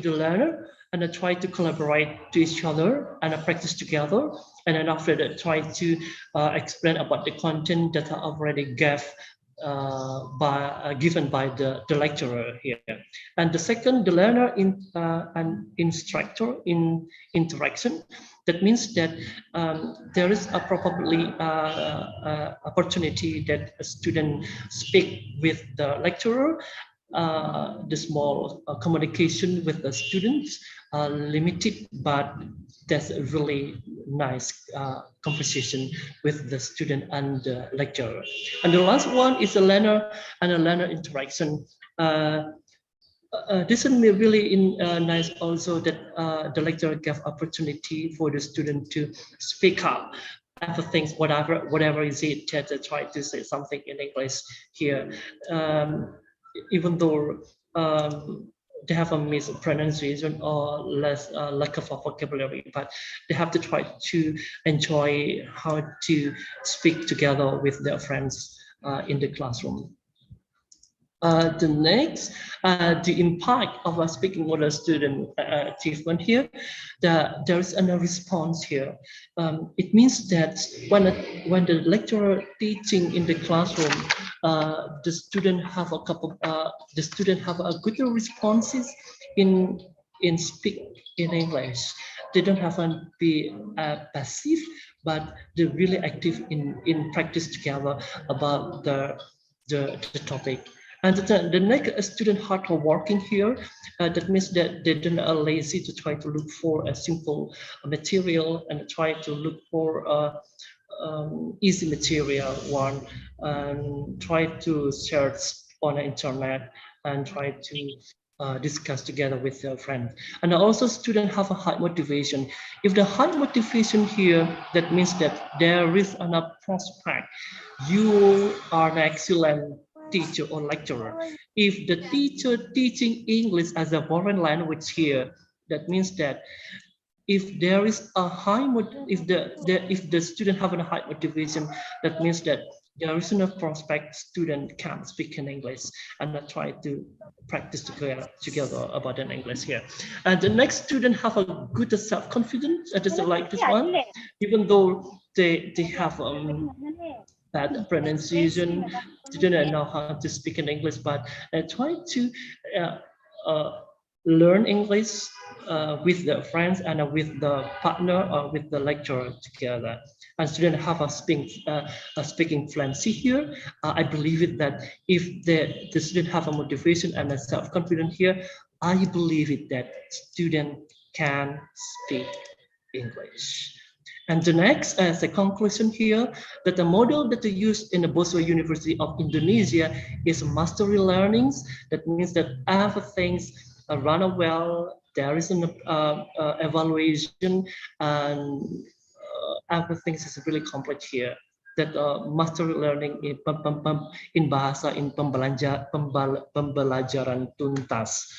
the learner and try to collaborate to each other and practice together. And then after that, try to explain about the content that I already gave given by the lecturer here. And the second, the learner and instructor in interaction. That means that there is a probably opportunity that a student speak with the lecturer. The small communication with the students limited, but that's a really nice conversation with the student and the lecturer. And the last one is a learner and a learner interaction. This is really nice also that the lecturer gave opportunity for the student to speak up. Everything, whatever is it, that they try to say something in English here. Even though they have a mispronunciation or less lack of vocabulary, but they have to try to enjoy how to speak together with their friends in the classroom. The next, the impact of a speaking model student achievement here, there is a response here. It means that when the lecturer teaching in the classroom, the student have a good responses in speak in English. They don't have to be passive, but they're really active in practice together about the topic. And the next student hard working here, that means that they don't are lazy to try to look for a simple material and try to look for easy material one, and try to search on the internet and try to discuss together with their friends. And also students have a high motivation. If the high motivation here, that means that there is enough prospect. You are an excellent teacher or lecturer. If the teacher teaching English as a foreign language here, that means that if there is a high if the student have a high motivation, that means that there is enough prospect student can speak in English and try to practice together about an English here. And the next student have a good self-confidence, just like this one, even though they have bad pronunciation, didn't know how to speak in English, but try to learn English with the friends and with the partner or with the lecturer together. And students have a speaking fluency here. I believe it that if the student have a motivation and a self-confidence here, I believe it that student can speak English. And the next, as a conclusion here, that the model that they use in the Bahasa University of Indonesia is mastery learnings. That means that everything run well, there is an evaluation, and everything is really complete here. That mastery learning in bahasa in pembelajaran tuntas.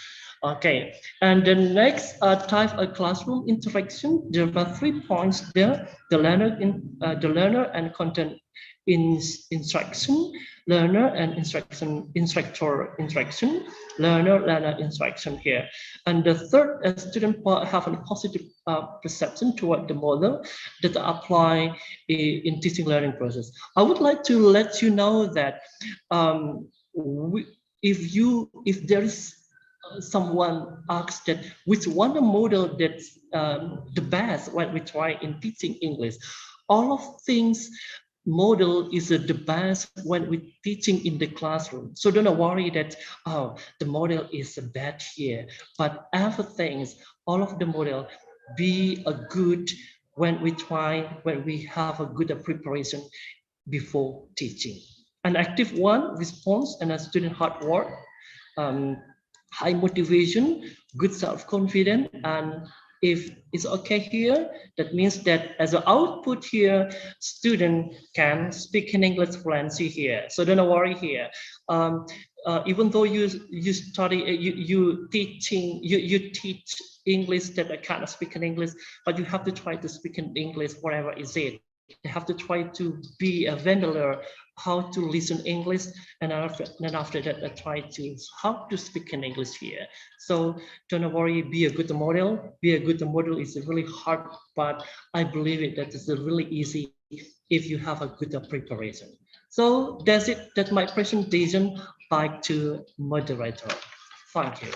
Okay, and the next type of classroom interaction, there are 3 points there: the learner and content instruction, learner and instructor interaction, learner interaction here. And the third, student have a positive perception toward the model that apply in teaching learning process. I would like to let you know that if there is someone asks that which one the model that's the best when we try in teaching English, all of things model is the best when we're teaching in the classroom. So don't worry that the model is bad here, but everything, all of the model be a good when we have a good preparation before teaching. An active one, response, and a student hard work, high motivation, good self-confidence, and if it's okay here, that means that as an output here, student can speak in English fluency here. So don't worry here. Even though you study, you teach English that I can't speak in English, but you have to try to speak in English, whatever is it. They have to try to be a vendor, how to listen English, and after that, I try to how to speak in English here. So don't worry, be a good model. Be a good model is really hard, but I believe it that is really easy if you have a good preparation. So that's it. That's my presentation. Back to moderator. Thank you.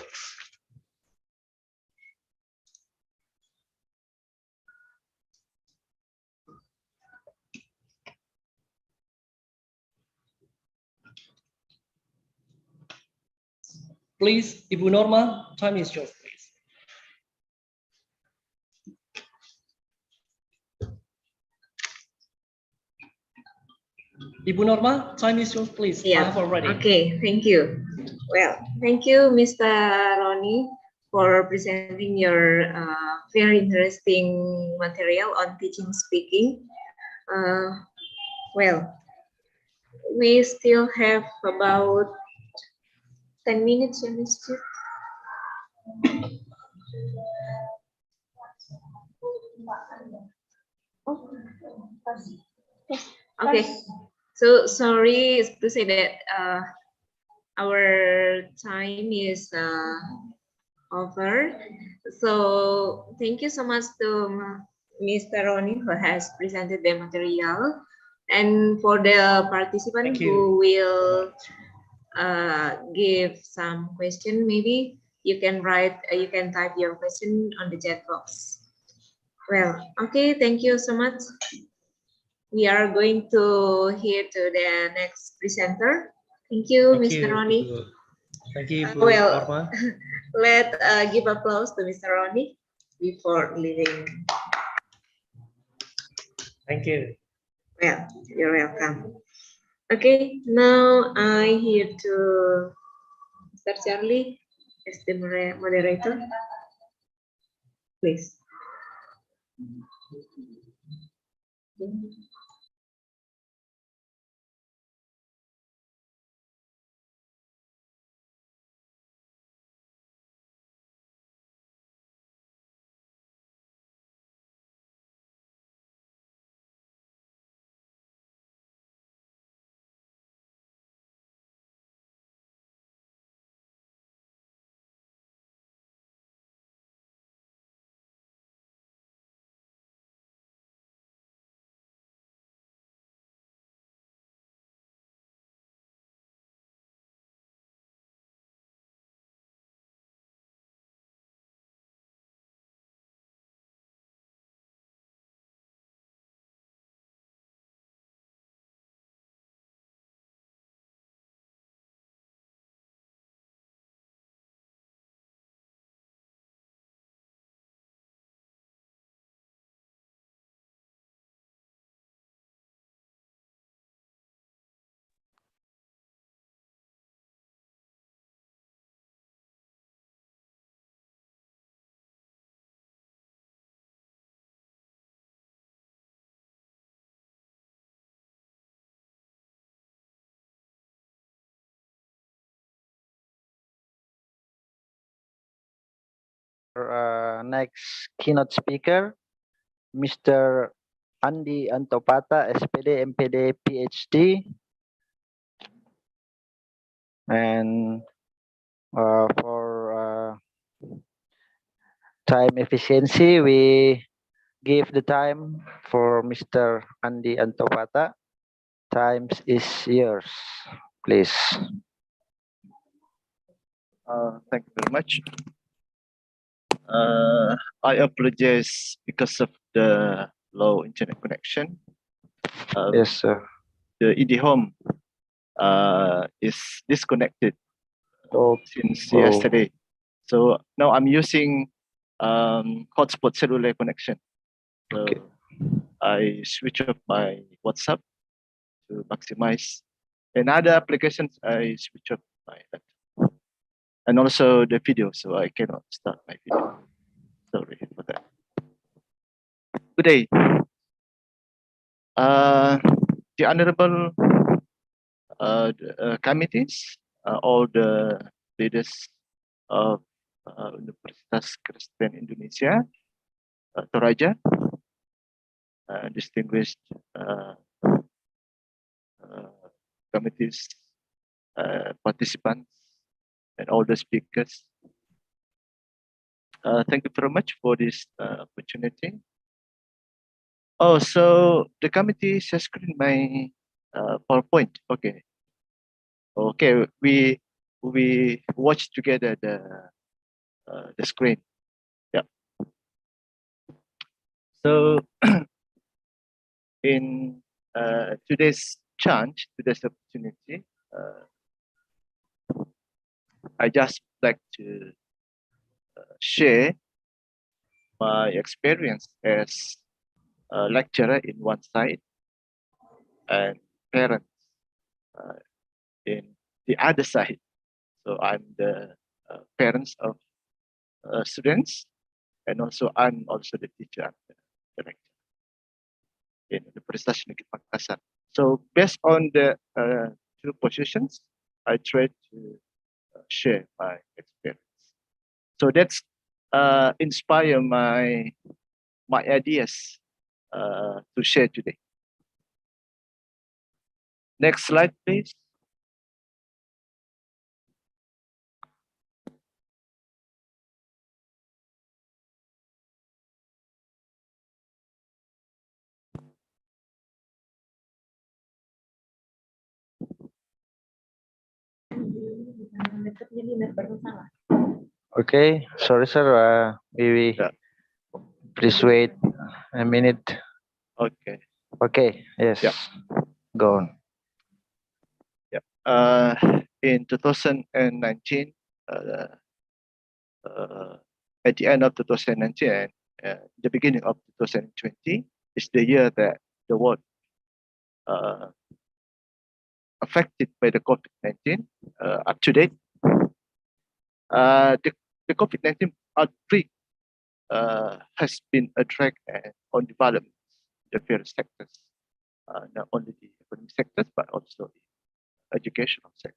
Please, Ibu Norma, time is yours, please. Ibu Norma, time is yours, please. Yeah. I have already. Okay, thank you. Well, thank you, Mr. Ronnie, for presenting your very interesting material on teaching speaking. Well, we still have about 10 minutes, Mr. Okay, so sorry to say that our time is over. So thank you so much to Mr. Ronnie who has presented the material, and for the participant who will give some question, maybe you can write, you can type your question on the chat box. Well, okay, thank you so much. We are going to hear to the next presenter. Thank you, Mr. Ronnie. Thank you, well, Norma. Let give applause to Mr. Ronnie before leaving. Thank you. Well, you're welcome. Okay, now I hear to Mr. Charlie as the moderator. Please. Next keynote speaker, Mr. Andi Antopata, SPD, MPD, PhD. And for time efficiency, we give the time for Mr. Andi Antopata. Time is yours, please. Thank you very much. I apologize because of the low internet connection. Yes, sir. The ED-Home is disconnected since yesterday. So now I'm using hotspot cellular connection. So Okay. I switch off my WhatsApp to maximize. And other applications, I switch off my laptop. And also the video, so I cannot start my video. Sorry for that. Good day. The honorable committees, all the leaders of Universitas Kristen Indonesia, Toraja, distinguished committees, participants, and all the speakers. Thank you very much for this opportunity. Oh, so the committee has screened my PowerPoint. Okay. Okay, we watch together the screen. Yeah. So in today's opportunity, I just like to share my experience as a lecturer in one side and parents in the other side. So I'm the parents of students, and also I'm also the teacher and the lecturer in the Universitas Makassar. So based on the two positions, I try to share my experience. So that's inspire my ideas to share today. Next slide, please. Okay, sorry, sir. We Yeah. please wait a minute. Okay. Okay, yes. Yeah. Go on. In 2019, at the end of 2019 and the beginning of 2020 is the year that the world affected by the COVID-19 up to date. The COVID-19 outbreak has been a drag on development in the various sectors, not only the economic sectors, but also the educational sector.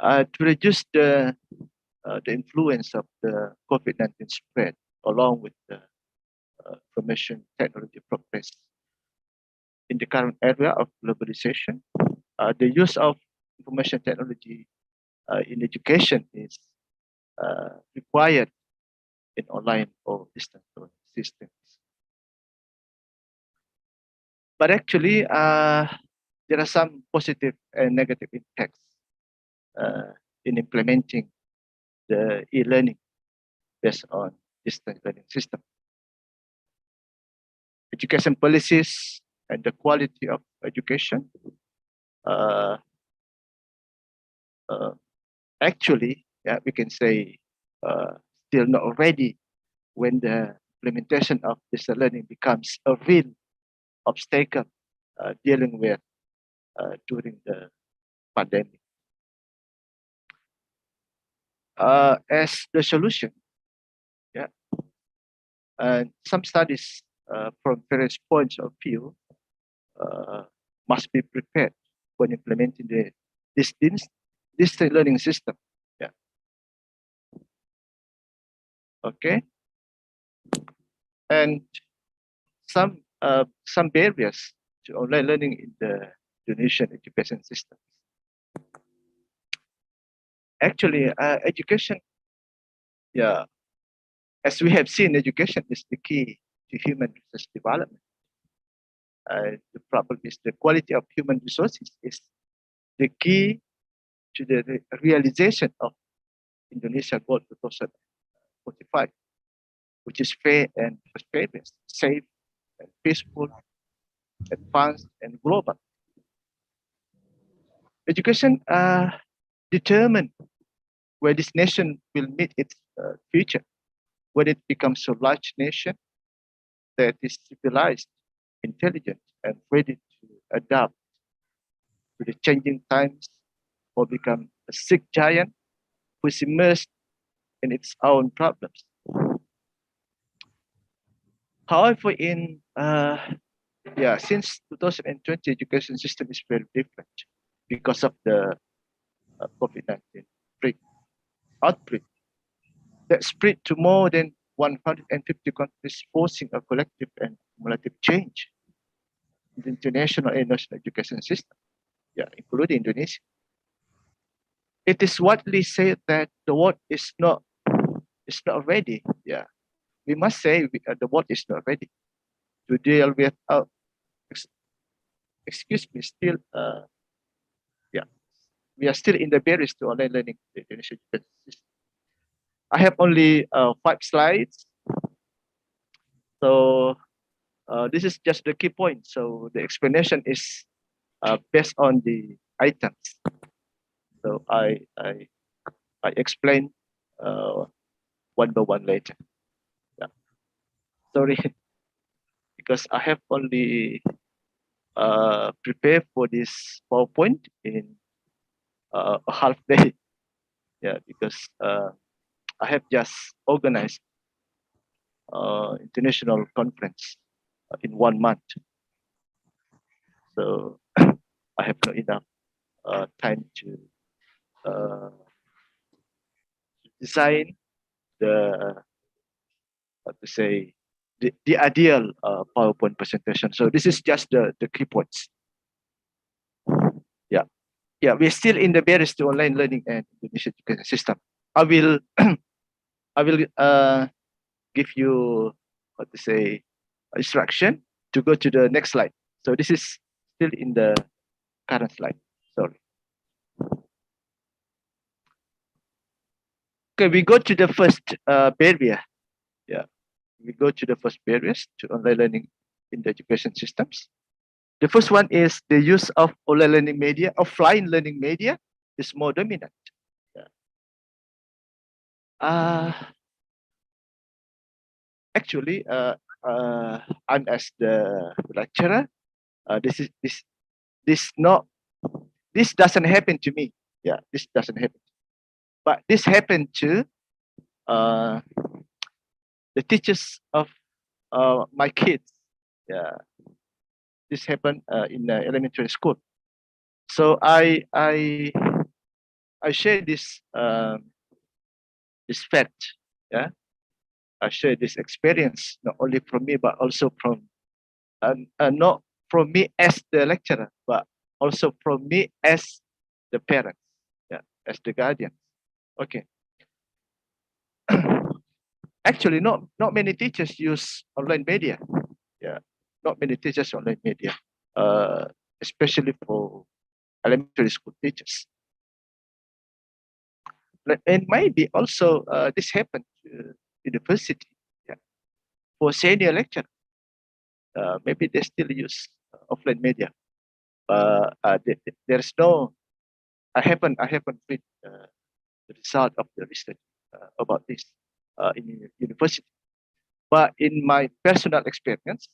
To reduce the influence of the COVID-19 spread, along with the information technology progress in the current area of globalization, the use of information technology in education is required in online or distance learning systems. But actually, there are some positive and negative impacts in implementing the e-learning based on distance learning system. Education policies and the quality of education actually, yeah, we can say still not ready when the implementation of distance learning becomes a real obstacle dealing with during the pandemic. As the solution, yeah, and some studies from various points of view must be prepared when implementing this distance learning system. Yeah. Okay. And some barriers to online learning in the Indonesian education system. Actually, education, yeah, as we have seen, education is the key to human resource development. The problem is the quality of human resources is the key to the realization of Indonesia Goal 2045, which is fair and prosperous, safe and peaceful, advanced and global. Education determines where this nation will meet its future, when it becomes a large nation that is civilized, intelligent, and ready to adapt to the changing times, or become a sick giant who is immersed in its own problems. However, since 2020, education system is very different because of the COVID-19 outbreak that spread to more than 150 countries forcing a collective and cumulative change in the international and national education system, including Indonesia. It is widely said that the world is not ready. We must say the world is not ready to deal with. Excuse me, still, we are still in the barriers to online learning in the Indonesian education system. I have only 5 slides. So this is just the key point. So the explanation is based on the items. So I explain one by one later. Sorry, because I have only prepared for this PowerPoint in a half day. Because I have just organized international conference in 1 month. So I have not enough time to design the the ideal PowerPoint presentation. So this is just the key points. We're still in the barriers to online learning and Indonesian education system. I will give you instruction to go to the next slide. So this is still in the current slide. Sorry. Okay, we go to the first barrier. We go to the first barriers to online learning in the education systems. The first one is the use of online learning media. Offline learning media is more dominant. Actually, I'm as the lecturer. This doesn't happen to me. This doesn't happen. But this happened to the teachers of my kids. This happened in elementary school. So I share this this fact. I share this experience not only from me but also from not from me as the lecturer, but also from me as the parents, as the guardian. Okay. Actually, not many teachers use online media. Not many teachers online media, especially for elementary school teachers. And maybe also this happened to university. For senior lecturer, maybe they still use offline media. There's no. I haven't read the result of the research about this in university. But in my personal experience,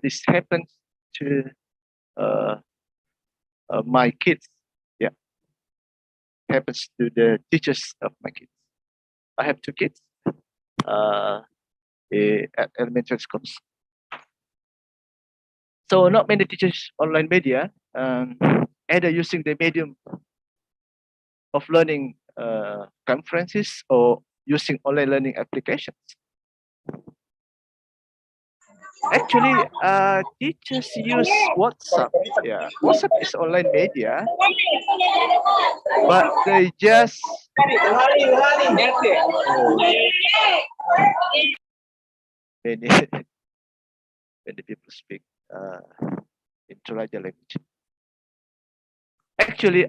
this happens to my kids. Happens to the teachers of my kids. I have 2 kids at elementary schools. So not many teachers online media, either using the medium of learning conferences or using online learning applications. Actually, teachers use WhatsApp. WhatsApp is online media, but they just many people speak in Toraja language. Actually,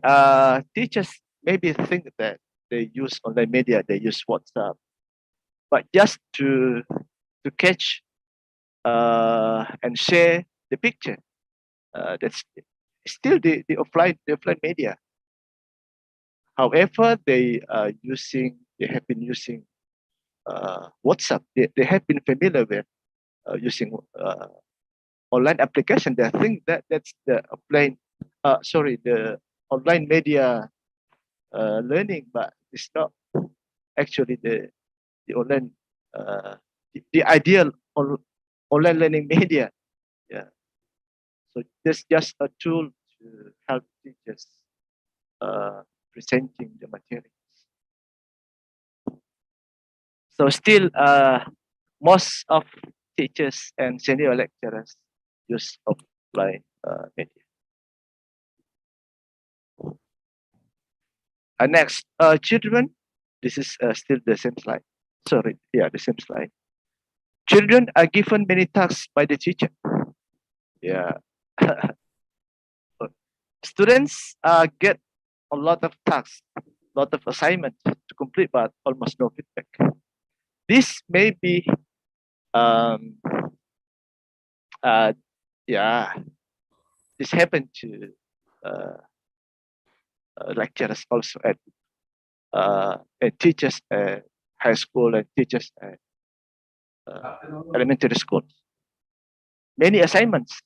teachers maybe think that they use online media, they use WhatsApp, but just to catch and share the picture. That's still the offline media. However, they have been using WhatsApp. They have been familiar with using online application. They think that that's the the online media learning, but it's not actually the online the ideal online learning media. So this just a tool to help teachers presenting the materials. So still most of teachers and senior lecturers use offline media. Next, children. This is still the same slide. Sorry, yeah, the same slide. Children are given many tasks by the teacher. Yeah. Students get a lot of tasks, a lot of assignments to complete, but almost no feedback. This may be, yeah, this happened to lecturers also at teachers at high school and teachers at elementary school. Many assignments,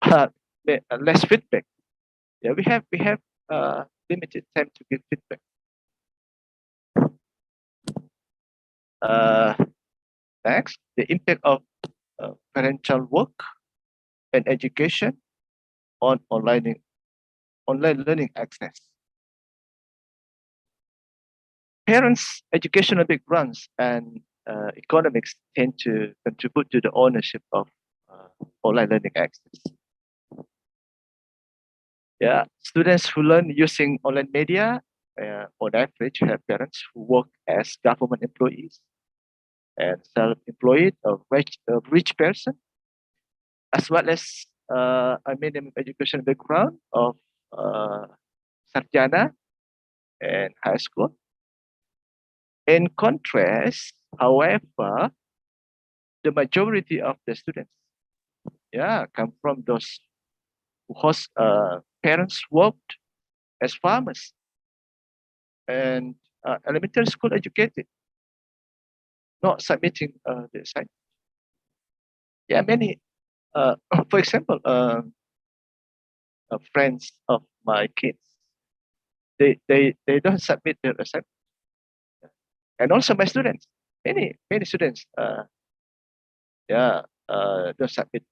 less feedback. Yeah, we have limited time to give feedback. Next, the impact of parental work and education on online learning access. Parents' educational backgrounds and economics tend to contribute to the ownership of online learning access. Yeah, students who learn using online media, on average, have parents who work as government employees and self-employed or rich person, as well as a minimum education background of sarjana and high school. In contrast, however, the majority of the students, come from those whose parents worked as farmers and elementary school educated, not submitting the assignment. Yeah, many, for example, friends of my kids, they don't submit their assignment. And also my students, many students, don't submit.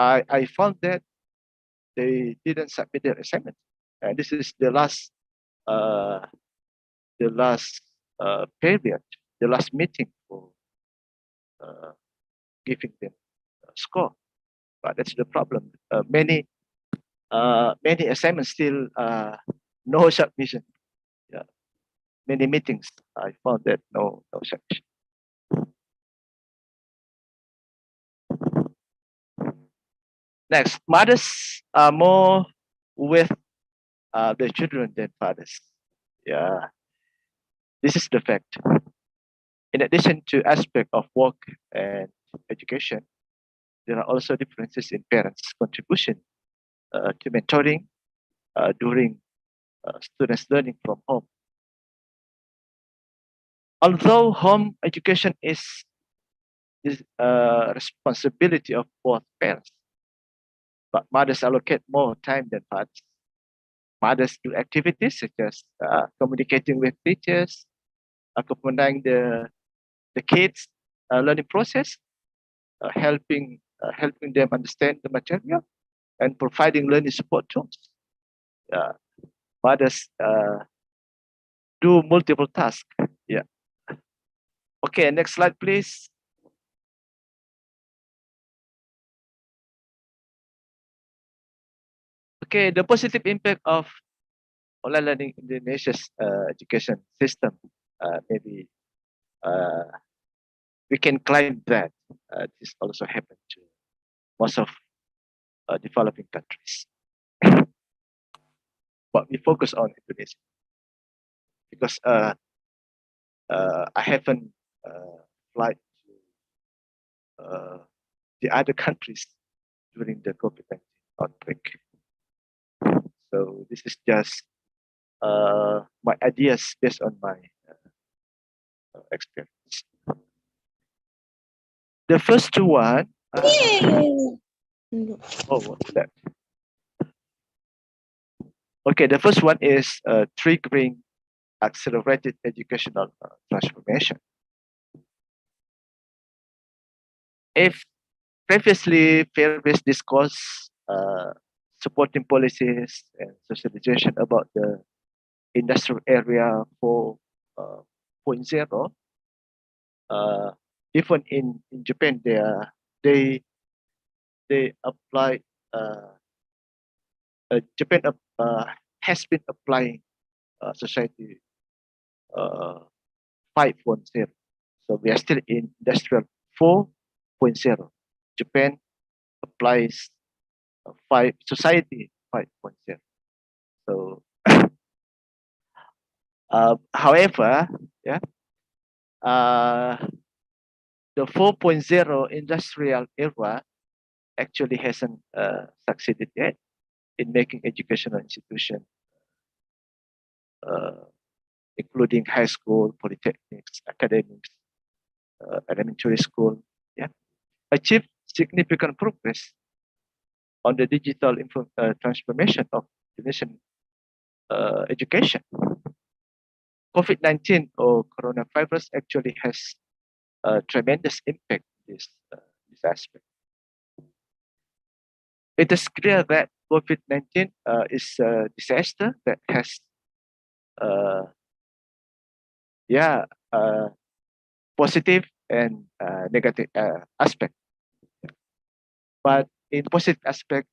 I found that they didn't submit their assignment. And this is the last period, the last meeting for giving them a score. But that's the problem. Many assignments still no submission. Yeah, many meetings I found that no submission. Next, mothers are more with the children than fathers. Yeah, this is the fact. In addition to aspect of work and education, there are also differences in parents' contribution to mentoring during students learning from home. Although home education is responsibility of both parents, but mothers allocate more time than fathers. Mothers do activities such as communicating with teachers, accompanying the kids' learning process, helping them understand the material, and providing learning support tools. Mothers do multiple tasks. Yeah. Okay, next slide, please. Okay, the positive impact of online learning in Indonesia's education system, maybe we can claim that this also happened to most of developing countries. But we focus on Indonesia because I haven't applied to the other countries during the COVID-19 outbreak. So this is just my ideas based on my experience. The first one. What's that? Okay, the first one is triggering accelerated educational transformation. If previously fair-based discourse supporting policies and socialization about the industrial area 4.0 Even in Japan, they apply. Japan has been applying society uh, 5.0. So we are still in industrial 4.0. Japan applies society 5.0. So, however, yeah, the 4.0 industrial era actually hasn't succeeded yet in making educational institution, including high school, polytechnics, academics, elementary school, yeah, achieve significant progress on the digital transformation of the nation education. COVID-19 or coronavirus actually has a tremendous impact in this aspect. It is clear that COVID-19 is a disaster that has positive and negative aspect. But in positive aspect,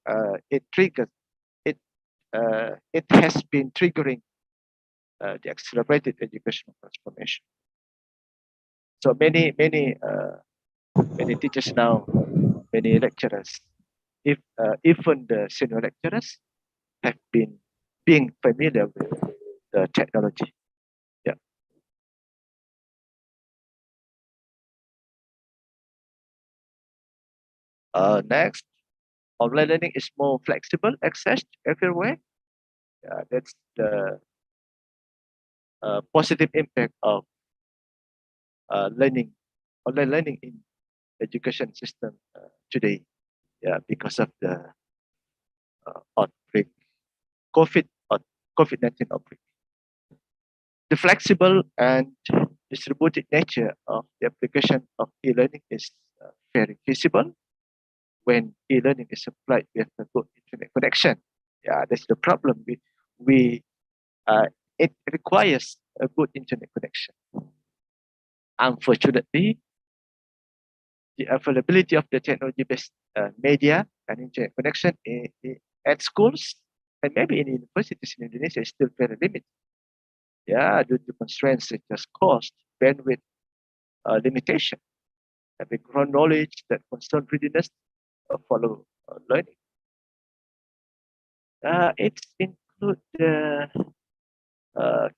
it has been triggering the accelerated educational transformation. So many teachers now, many lecturers, even the senior lecturers, have been being familiar with the technology. Yeah. Next, online learning is more flexible, accessed everywhere. That's the positive impact of online learning in education system today. Yeah, because of the outbreak, COVID-19 outbreak. The flexible and distributed nature of the application of e-learning is very visible when e-learning is applied with a good internet connection. Yeah, that's the problem. It requires a good internet connection. Unfortunately, the availability of the technology-based media and internet connection at schools and maybe in universities in Indonesia is still very limited. Yeah, due to constraints such as cost, bandwidth, limitation, and background knowledge that constant readiness follow learning. It includes the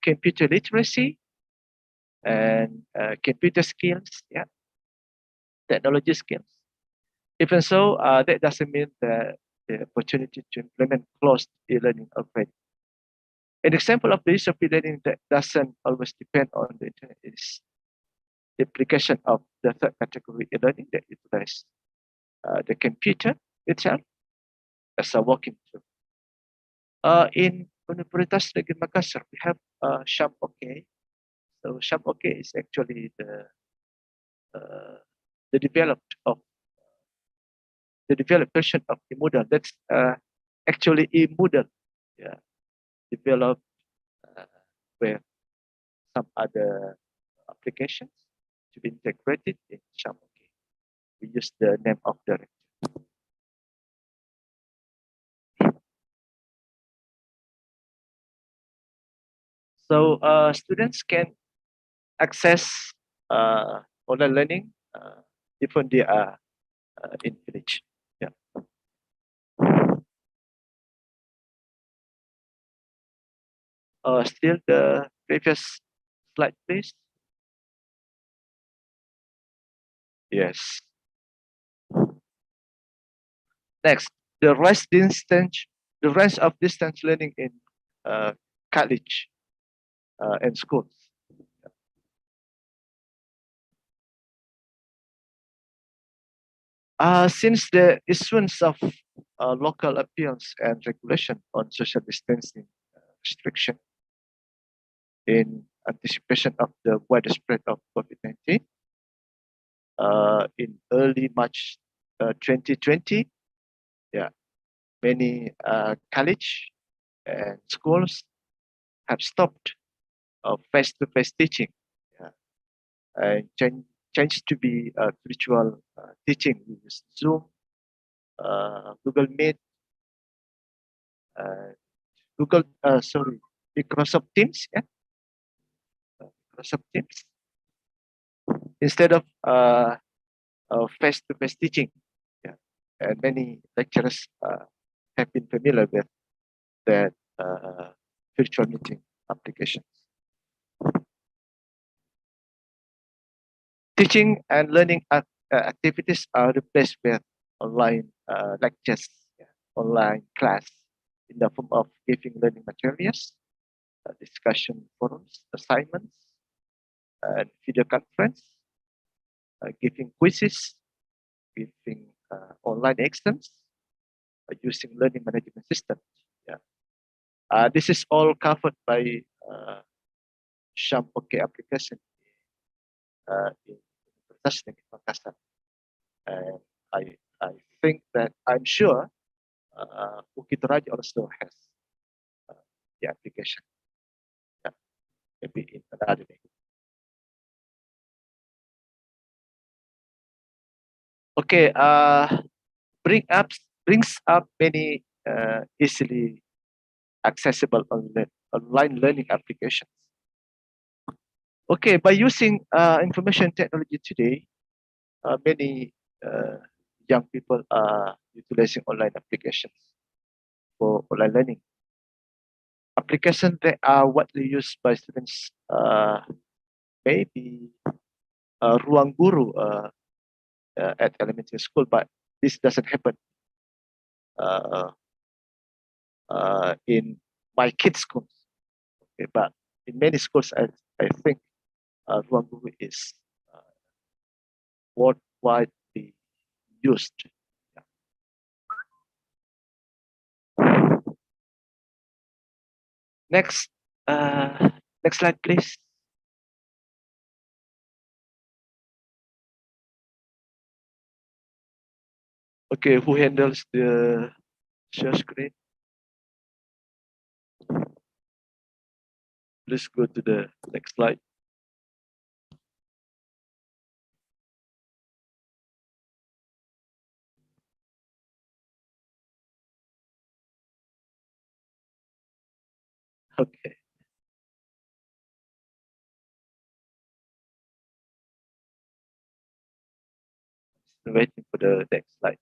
computer literacy and computer skills, yeah, technology skills. Even so, that doesn't mean that the opportunity to implement closed e-learning already. An example of the use of e-learning that doesn't always depend on the internet is the application of the third category e-learning that utilizes the computer itself as a working tool. In Universitas Negeri Makassar, we have Sham OK. So Sham OK is actually the developed version of the model. That's actually a model, yeah, developed with some other applications to be integrated in Sham OK. We use the name of the rector. So students can access online learning even they are in village. Yeah. Still the previous slide, please. Yes. Next, the rise of distance learning in college and schools. Since the issuance of local appeals and regulation on social distancing restriction in anticipation of the widespread of COVID-19 in early March 2020, yeah, many college and schools have stopped face-to-face teaching, yeah, and changed to be virtual teaching. We use Zoom, Google Meet, Microsoft Teams, yeah, Microsoft Teams, instead of face-to-face teaching. Yeah, and many lecturers have been familiar with that virtual meeting applications. Teaching and learning activities are replaced with online lectures, yeah, online class in the form of giving learning materials, discussion forums, assignments, and video conference, giving quizzes, giving online exams, using learning management systems. Yeah, this is all covered by Shampoke application in Universitas Makassar, and I think that I'm sure Toraja also has the application. Yeah, maybe in another way. Okay, brings up many easily accessible online learning applications. Okay, by using information technology today, many young people are utilizing online applications for online learning. Applications that are widely used by students maybe Ruang Guru at elementary school, but this doesn't happen in my kids' schools. Okay, but in many schools, I think Ruang Guru is widely used. Yeah. Next, next slide, please. Okay, who handles the share screen? Please go to the next slide. Okay. Still waiting for the next slide.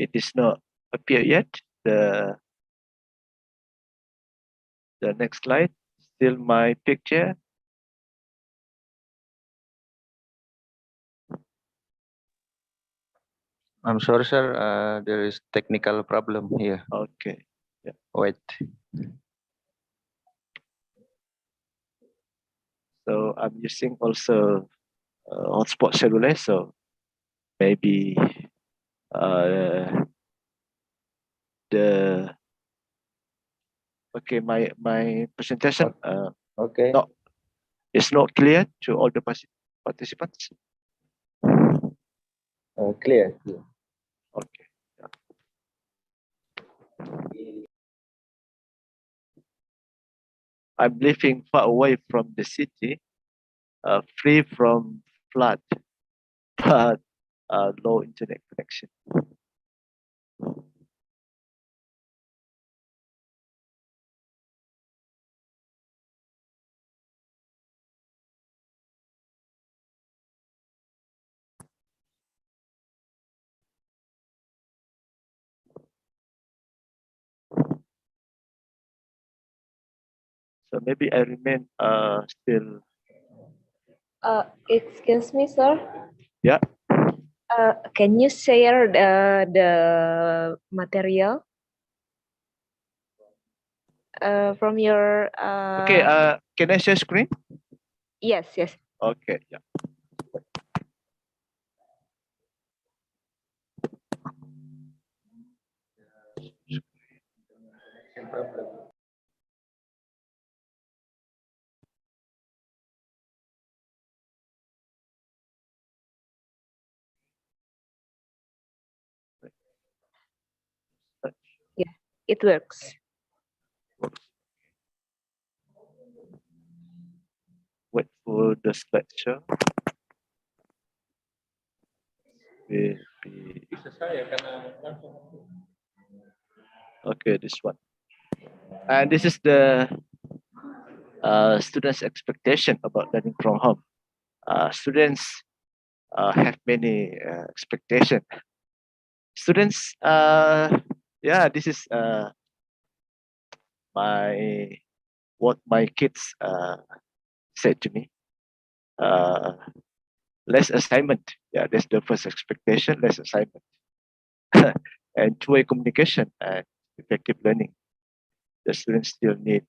It is not appear yet. The next slide, still my picture. I'm sorry, sir. There is technical problem here. Okay. Yeah. Wait. So I'm using also hotspot cellular. So maybe the okay my presentation Okay. no, it's not clear to all the participants. Clear. Okay. I'm living far away from the city, free from flood, but low internet connection. So maybe I remain still. Excuse me, sir. Yeah. Can you share the material from your? Okay. Can I share screen? Yes, yes. Okay. Yeah. It works. Wait for the slideshow. Will be okay. This one, and this is the students' expectation about learning from home. Students have many expectations. Students, yeah, this is what my kids said to me. Less assignment. Yeah, that's the first expectation. Less assignment, and two-way communication and effective learning. The students still need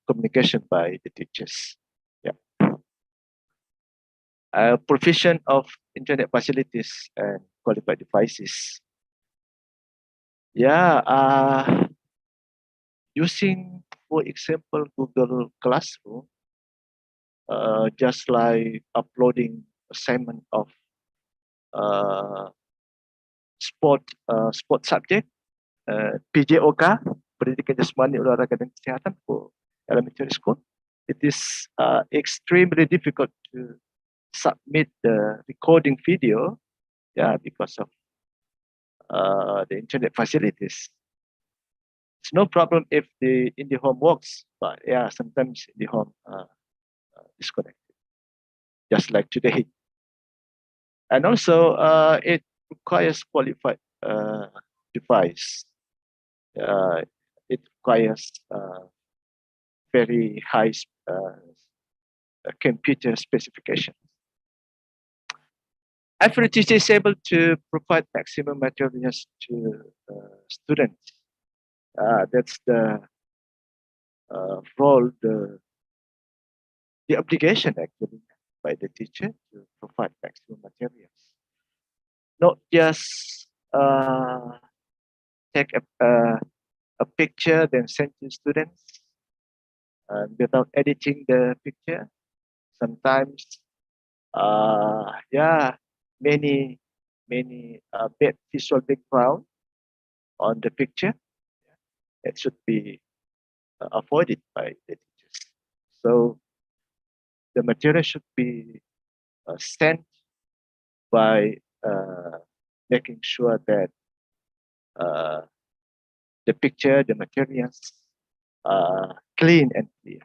communication by the teachers. Yeah. Provision of internet facilities and qualified devices. Yeah. Using, for example, Google Classroom, just like uploading assignment of sport subject, PJOK, Pendidikan Jasmani Olahraga dan Kesihatan for elementary school. It is extremely difficult to submit the recording video, yeah, because of the internet facilities. It's no problem if the home works, but yeah, sometimes the home disconnected, just like today. And also, it requires qualified device. It requires very high computer specification. Every teacher is able to provide maximum materials to students. That's the role, the obligation actually by the teacher to provide maximum materials. Not just take a picture then send to students without editing the picture. Sometimes, yeah, many bad visual background on the picture. It should be avoided by the teachers. So the material should be sent by making sure that the picture, the materials are clean and clear.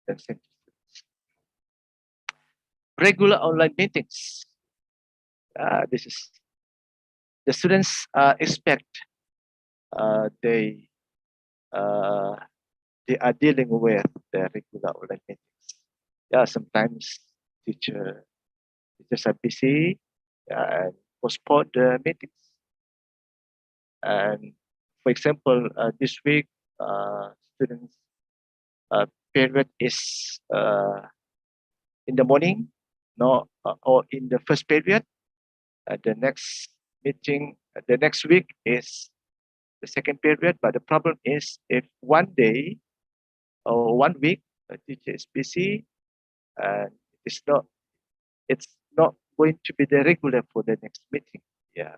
And sent to students. Regular online meetings. This is the students expect they are dealing with the regular online meetings. Yeah, sometimes teachers are busy and postpone the meetings. And for example, this week, students' period is in the morning, no, or in the first period. The next meeting, the next week is the second period. But the problem is if one day or 1 week a teacher is busy, and it's not going to be the regular for the next meeting. Yeah.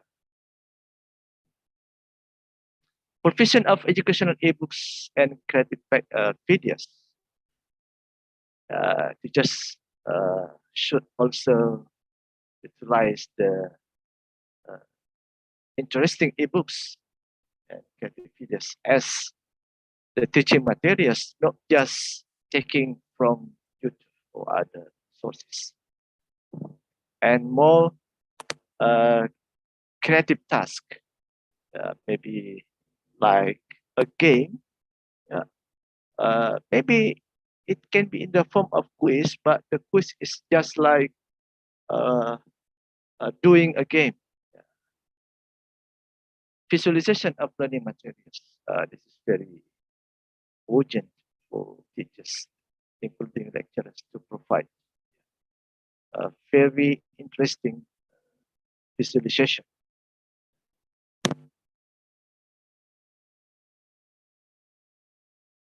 Provision of educational ebooks and creative videos. Teachers should also utilize the interesting ebooks and creative videos as the teaching materials, not just taking from YouTube or other sources. And more creative task, maybe like a game. Maybe it can be in the form of quiz, but the quiz is just like doing a game. Visualization of learning materials. This is very urgent for teachers, including lecturers, to provide a very interesting visualization.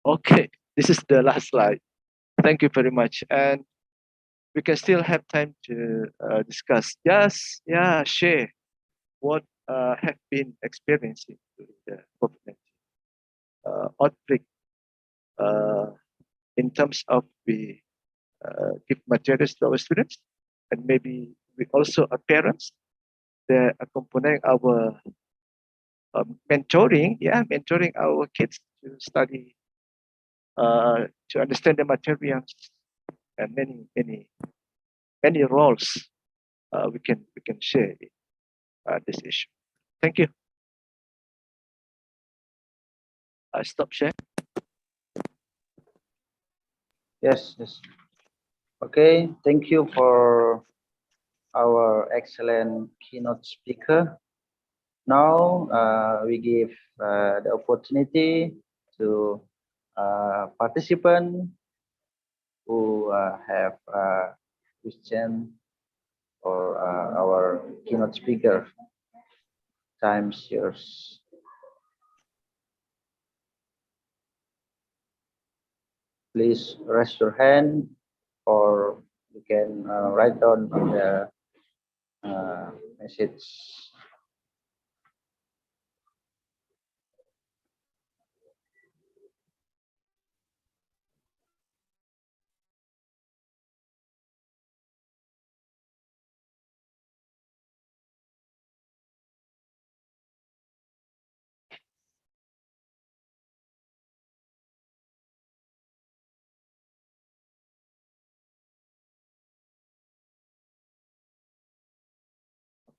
Okay, this is the last slide. Thank you very much. And we can still have time to discuss. Just, yeah, share what have been experiencing during the COVID-19 outbreak in terms of we give materials to our students, and maybe we also are parents that accompanying our mentoring our kids to study, to understand the materials, and many roles we can share this issue. Thank you. I stop share. Yes, yes. Okay, thank you for our excellent keynote speaker. Now we give the opportunity to participants who have question for our keynote speaker. Time's yours. Please raise your hand, or you can write down on the message.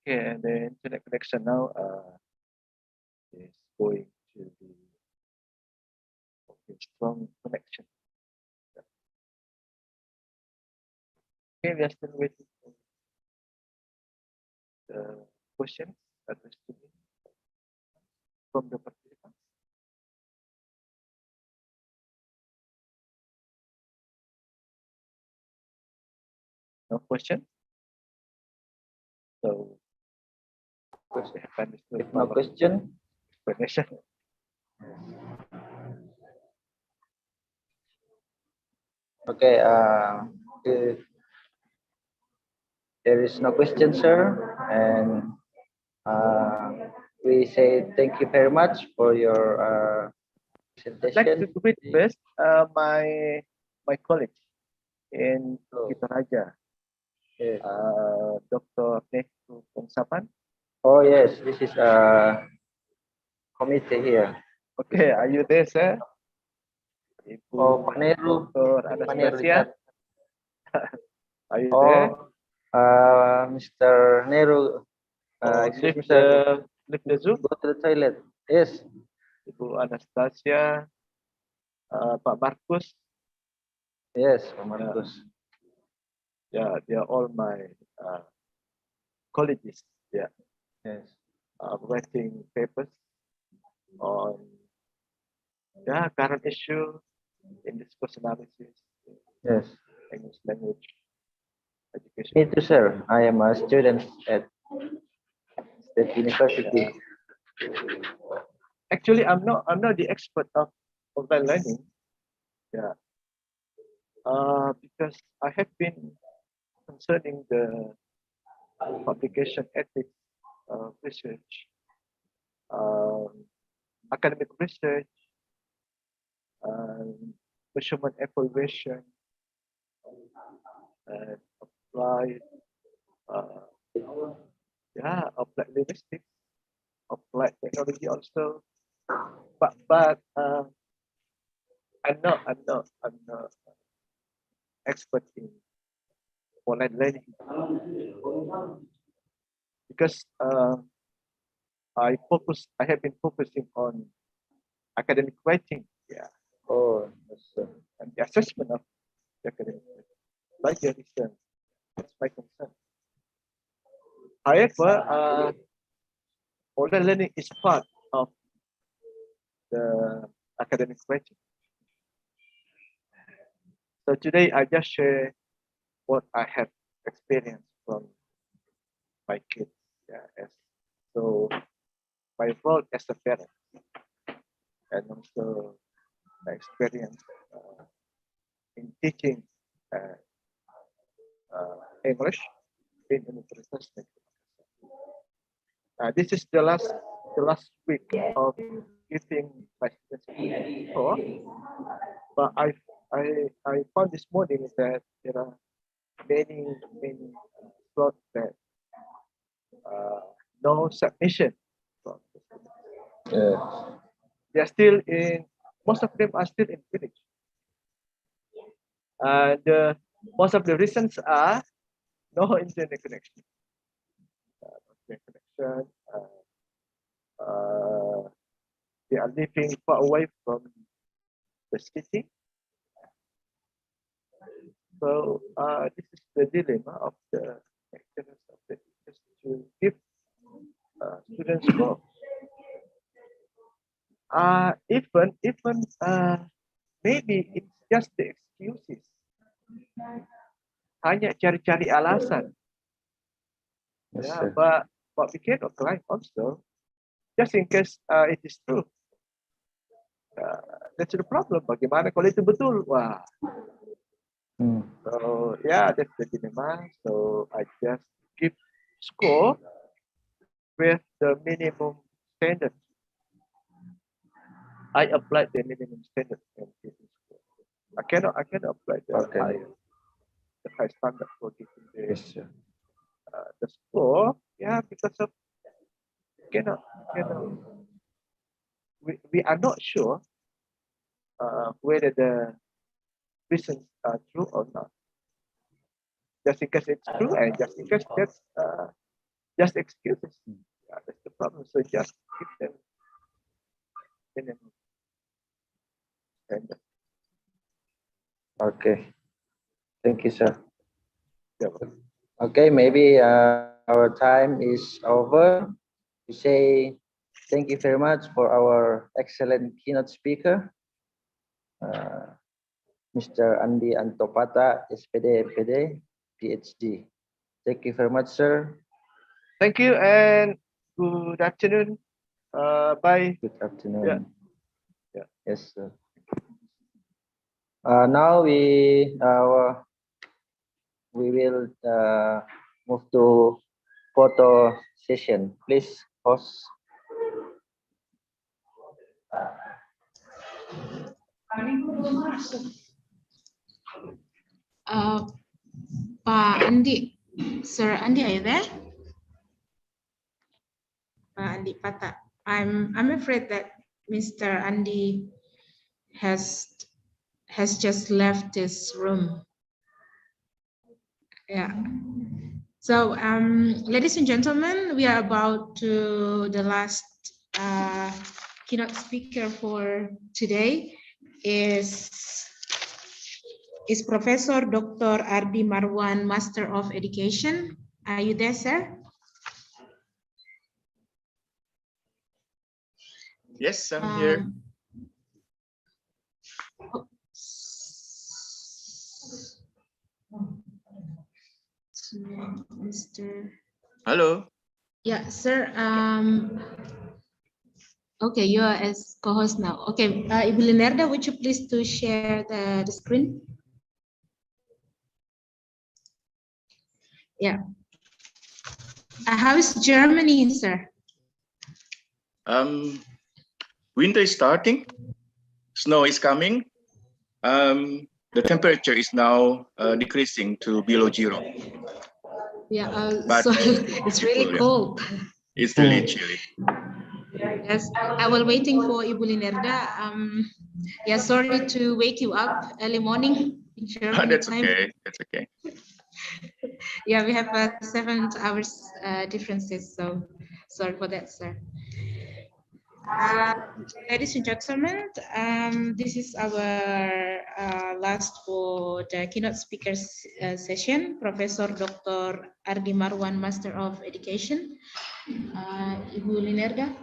Okay, and the internet connection now is going to be strong connection. Okay, we are still waiting for the questions addressed to me from the participants. No question. So, If no question, explanation. okay. If there is no question, sir, and we say thank you very much for your I'd like to presentation. greet first my colleague in Toraja, Yes. Dr. Nehru Pongsapan. Oh yes, this is a committee here. Okay, are you there, sir? Oh, Paneru. Dr. Paneru Anastasia, are you Oh, there? Mr. Nehru. Excuse me, sir. Lift the Zoom. Go to the toilet. Yes. Ibu Anastasia, Pak Markus. Yes, Pak Markus. Yeah, they are all my colleagues. Yeah, Yes. writing papers on current issue in discourse analysis, Yes. English language education. Me too, sir. I am a student at State University. Actually, I'm not the expert of online learning. Yeah. Because I have been concerning the publication ethics research, academic research, measurement evaluation, and applied applied linguistics, applied technology also. But I'm not expert in online learning because I have been focusing on academic writing, Oh, yes, sir. and the assessment of the academic writing. Plagiarism, that's my concern. However, online learning is part of the academic writing. So today I just share what I have experienced from my kids. So my role as a parent, and also my experience in teaching English in Universitas. This is the last week of giving my students before, but I found this morning that there are many slots that no submission. They are still in. Most of them are still in village, and most of the reasons are no internet connection. They are living far away from the city. So this is the dilemma of the lecturers of the teachers to give students more. Even maybe it's just the excuses. Hanya cari-cari alasan. Yes, Yeah, sir. but we cannot claim also, just in case it is true. That's the problem. Bagaimana kalau itu betul? Wah. So yeah, that's the dilemma. So I just give score with the minimum standard. I applied the minimum standard and give score. I cannot apply the high standard for giving the score. Yeah, because of cannot. We are not sure whether the reasons are true or not. Just in case it's true, and just in case that's just excuses. Yeah, that's the problem. So just give them minimum standard. Okay. Thank you, sir. Yeah. Okay, maybe our time is over. We say thank you very much for our excellent keynote speaker, Mr. Andi Antopata, SPD, MPD, PhD. Thank you very much, sir. Thank you and good afternoon. Bye. Good afternoon. Yeah. Yes, sir. Now we will move to photo session. Please, host. Pak Andi, Sir Andi, are you there? Pak Andi Pata. I'm afraid that Mr. Andi has just left this room. Yeah. So, ladies and gentlemen, we are about to the last keynote speaker for today is Professor Dr. Ardi Marwan, Master of Education. Are you there, sir? Yes, I'm here. Mr. Hello. Yeah, sir. Okay, you are as co-host now. Okay, Ibu Linerda, would you please to share the screen? Yeah. How is Germany, sir? Winter is starting. Snow is coming. The temperature is now decreasing to below 0. Yeah, But so it's really cold. It's really chilly. Yes, I was waiting for Ibu Linerda. Yeah, sorry to wake you up early morning in Germany That's time. okay. That's okay. Yeah, we have 7 hours differences, so sorry for that, sir. Ladies and gentlemen, this is our last for the keynote speakers session. Professor Dr. Ardi Marwan, Master of Education. Ibu Linerda,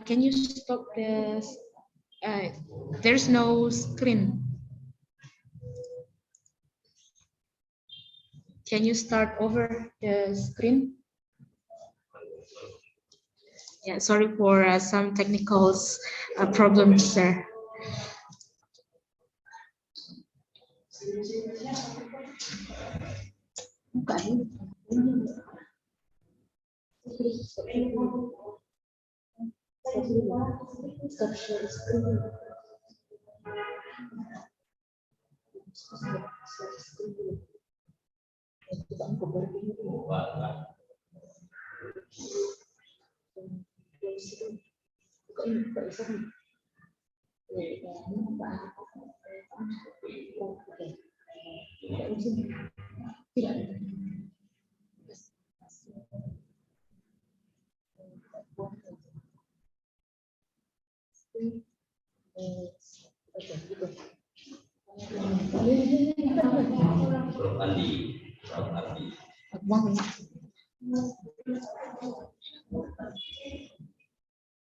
can you stop the? There's no screen. Can you start over the screen? Yeah, sorry for some technical problems, sir.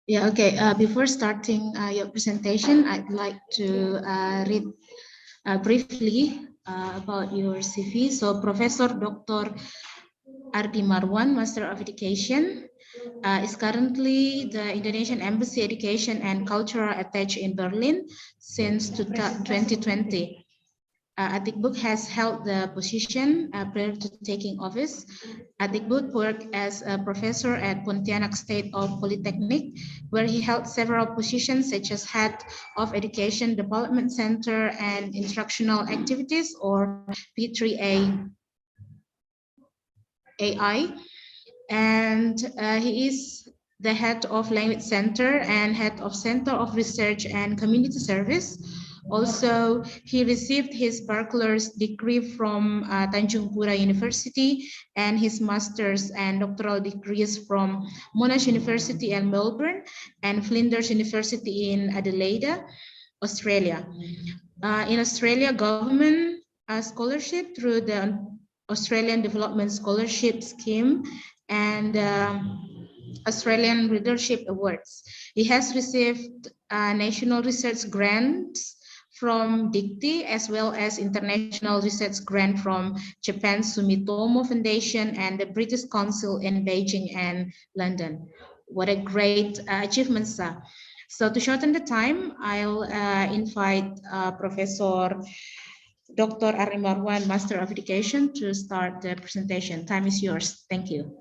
Yeah, okay. Before starting your presentation, I'd like to read briefly about your CV. So Professor Dr. Ardi Marwan, Master of Education, is currently the Indonesian Embassy Education and Cultural Attaché in Berlin since 2020. Atikbuk has held the position prior to taking office. Atikbuk worked as a professor at Pontianak State of Polytechnic, where he held several positions such as Head of Education Development Center and Instructional Activities, or P3A AI. And he is the head of Language Center and head of Center of Research and Community Service. Also, he received his bachelor's degree from Tanjung Pura University and his master's and doctoral degrees from Monash University in Melbourne and Flinders University in Adelaide, Australia. In Australia, government scholarship through the Australian Development Scholarship Scheme and Australian Leadership Awards. He has received national research grants from DICTI, as well as international research grant from Japan's Sumitomo Foundation and the British Council in Beijing and London. What a great achievement, sir. So to shorten the time, I'll invite Professor Dr. Ardi Marwan, Master of Education, to start the presentation. Time is yours. Thank you.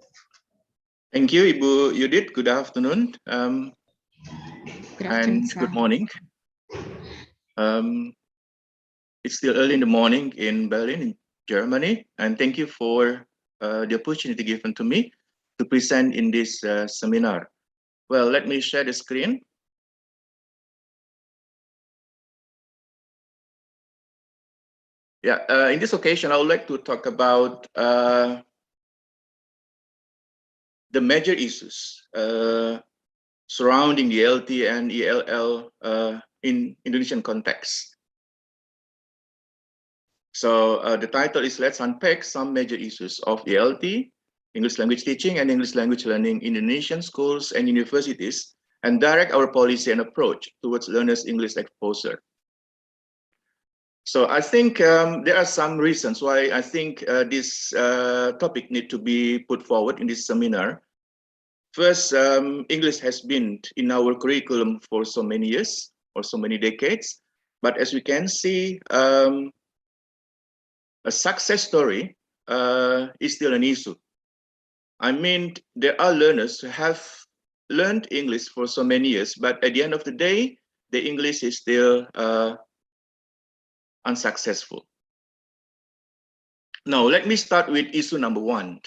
Thank you, Ibu Yudit. Good afternoon. Good afternoon, sir. Good morning. It's still early in the morning in Berlin, in Germany, and thank you for the opportunity given to me to present in this seminar. Well, let me share the screen. Yeah, in this occasion, I would like to talk about the major issues surrounding the LT and ELL in Indonesian context. So the title is Let's Unpack Some Major Issues of ELT, English Language Teaching and English Language Learning in Indonesian Schools and Universities, and direct our policy and approach towards learners' English exposure. So I think there are some reasons why I think this topic need to be put forward in this seminar. First, English has been in our curriculum for so many years or so many decades, but as we can see, a success story is still an issue. I mean, there are learners who have learned English for so many years, but at the end of the day, the English is still unsuccessful. Now, let me start with issue number one.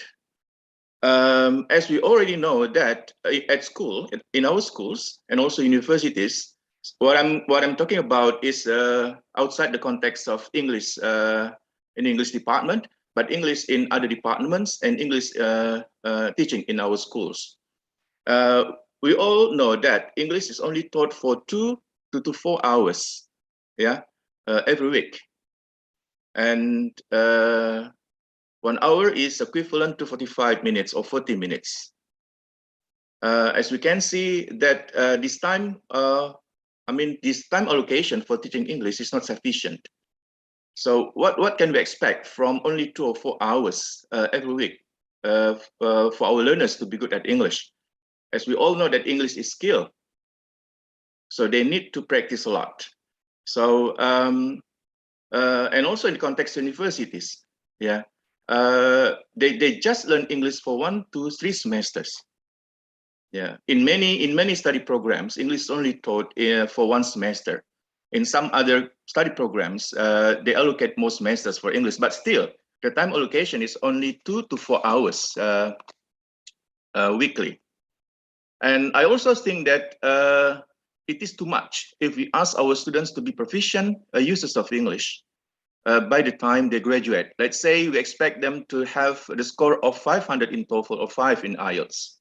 As we already know that at school, in our schools and also universities, what I'm talking about is outside the context of English in English department, but English in other departments and English teaching in our schools. We all know that English is only taught for 2 to 4 hours, yeah, every week, and 1 hour is equivalent to 45 minutes or 40 minutes. As we can see that this time allocation for teaching English is not sufficient. So what can we expect from only 2 or 4 hours every week for our learners to be good at English? As we all know that English is skill, so they need to practice a lot. So and also in the context of universities, yeah, they just learn English for 1 to 3 semesters. Yeah, in many study programs, English is only taught for 1 semester. In some other study programs, they allocate more semesters for English, but still, the time allocation is only 2 to 4 hours weekly. And I also think that it is too much if we ask our students to be proficient users of English by the time they graduate. Let's say we expect them to have the score of 500 in TOEFL or 5 in IELTS.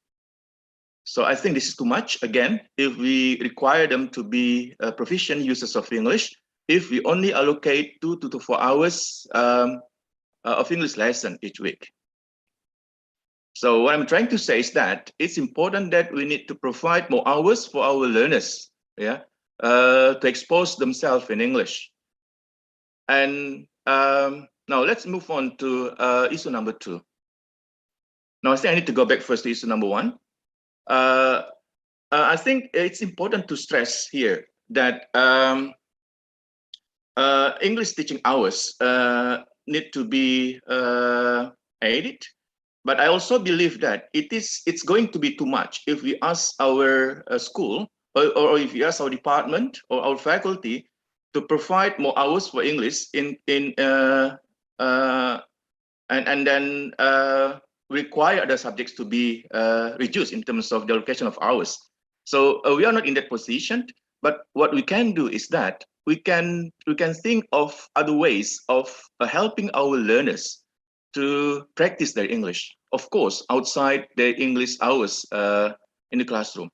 So I think this is too much, again, if we require them to be proficient users of English, if we only allocate 2 to 4 hours of English lesson each week. So what I'm trying to say is that it's important that we need to provide more hours for our learners, to expose themselves in English. And now let's move on to issue number 2. Now I think I need to go back first to issue number 1. I think it's important to stress here that English teaching hours need to be added, but I also believe that it's going to be too much if we ask our school or if we ask our department or our faculty to provide more hours for English and then require other subjects to be reduced in terms of the allocation of hours. So we are not in that position, but what we can do is that we can think of other ways of helping our learners to practice their English, of course, outside their English hours in the classroom.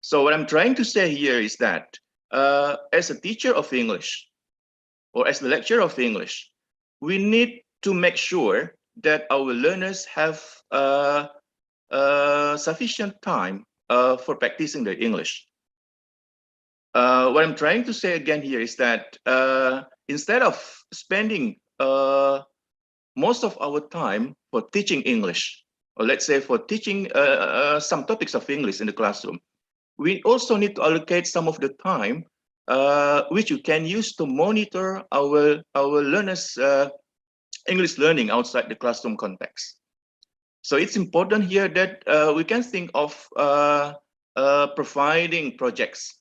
So what I'm trying to say here is that as a teacher of English or as the lecturer of English, we need to make sure that our learners have sufficient time for practicing their English. What I'm trying to say again here is that instead of spending most of our time for teaching English, or let's say for teaching some topics of English in the classroom, we also need to allocate some of the time which you can use to monitor our learners' English learning outside the classroom context. So it's important here that we can think of providing projects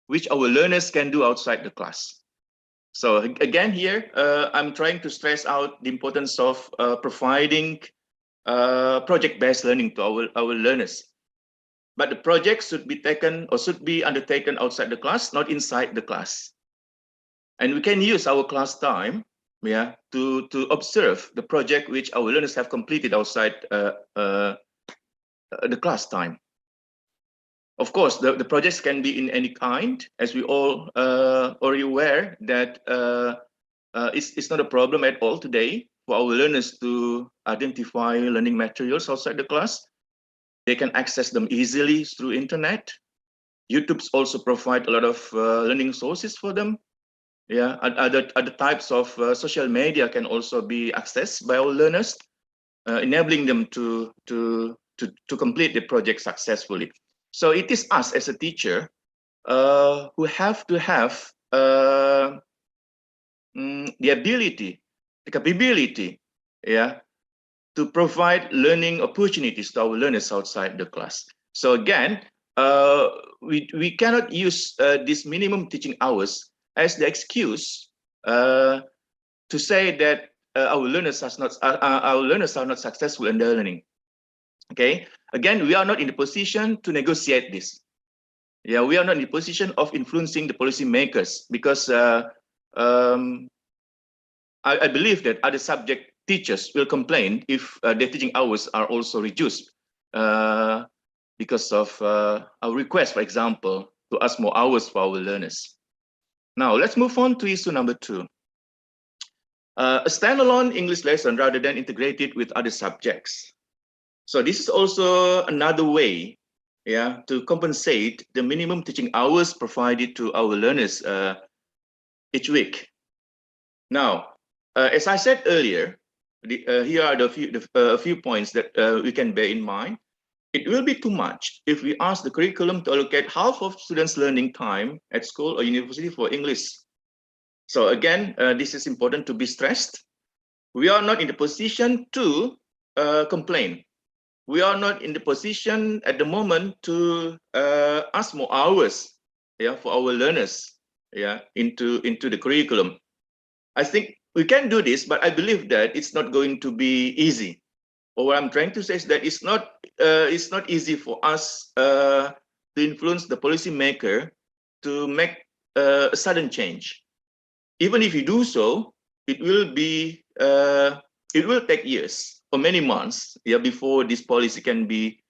which our learners can do outside the class. So again here, I'm trying to stress out the importance of providing project-based learning to our learners. But the project should be taken or should be undertaken outside the class, not inside the class. And we can use our class time to observe the project which our learners have completed outside the class time. Of course, the projects can be in any kind, as we all already aware that it's not a problem at all today for our learners to identify learning materials outside the class. They can access them easily through internet. YouTube's also provide a lot of learning sources for them. Other types of social media can also be accessed by our learners, enabling them to complete the project successfully. So it is us as a teacher who have to have the ability, the capability, to provide learning opportunities to our learners outside the class. So again, we cannot use these minimum teaching hours as the excuse to say that our learners are not successful in their learning. Okay, again, we are not in the position to negotiate this. We are not in the position of influencing the policymakers because I believe that other subject teachers will complain if their teaching hours are also reduced because of our request, for example, to ask more hours for our learners. Now, let's move on to issue number 2. A standalone English lesson rather than integrated with other subjects. So this is also another way to compensate the minimum teaching hours provided to our learners each week. Now, as I said earlier, here are a few points that we can bear in mind. It will be too much if we ask the curriculum to allocate half of students' learning time at school or university for English. So again, this is important to be stressed. We are not in the position to complain. we are not in the position at the moment to ask more hours, yeah, for our learners, yeah, into the curriculum. I think we can do this, but I believe that it's not going to be easy. Or what I'm trying to say is that it's not easy for us to influence the policymaker to make a sudden change. Even if you do so, it will take years or many months, yeah, before this policy can be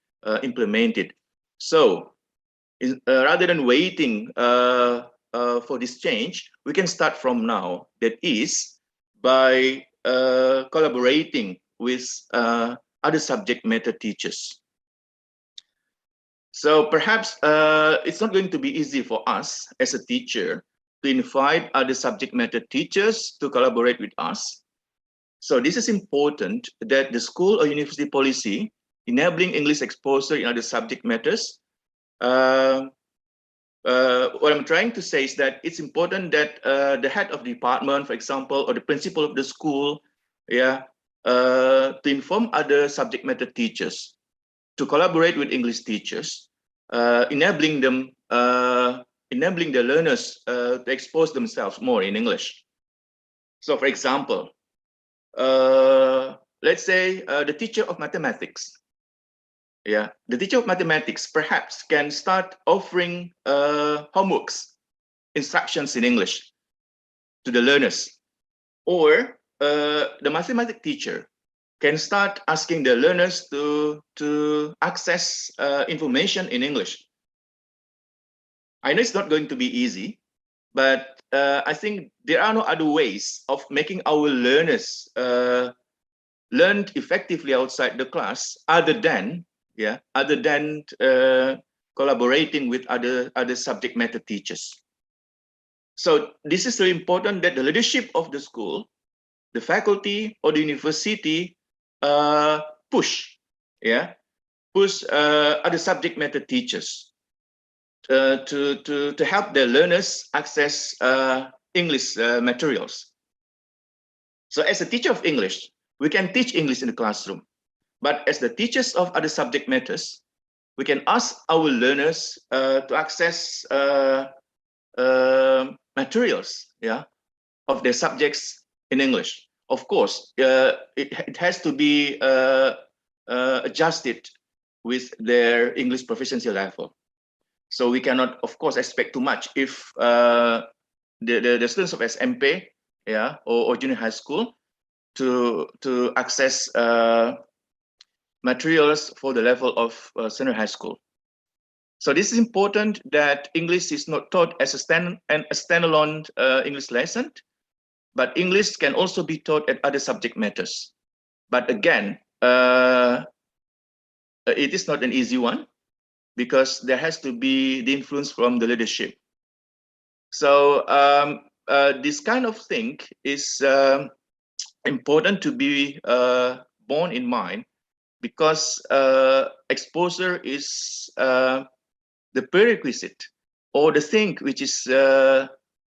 implemented. So rather than waiting for this change, we can start from now. That is by collaborating with other subject matter teachers. So perhaps it's not going to be easy for us as a teacher to invite other subject matter teachers to collaborate with us. So this is important that the school or university policy enabling English exposure in other subject matters. What I'm trying to say is that it's important that the head of the department, for example, or the principal of the school, yeah, to inform other subject matter teachers to collaborate with English teachers, enabling the learners to expose themselves more in English. So, for example, let's say the teacher of mathematics. Yeah, the teacher of mathematics perhaps can start offering homeworks, instructions in English to the learners, or the mathematics teacher can start asking the learners to access information in English. I know it's not going to be easy, but I think there are no other ways of making our learners learn effectively outside the class other than collaborating with other subject matter teachers. So this is very important that the leadership of the school, the faculty or the university push other subject matter teachers to help their learners access English materials. So as a teacher of English, we can teach English in the classroom. But as the teachers of other subject matters, we can ask our learners to access materials, yeah, of their subjects in English. Of course, it has to be adjusted with their English proficiency level. So we cannot, of course, expect too much if the students of SMP, yeah, or junior high school to access materials for the level of senior high school. So this is important that English is not taught as a standalone English lesson, but English can also be taught at other subject matters. But again, it is not an easy one because there has to be the influence from the leadership. So this kind of thing is important to be borne in mind, because exposure is the prerequisite or the thing which is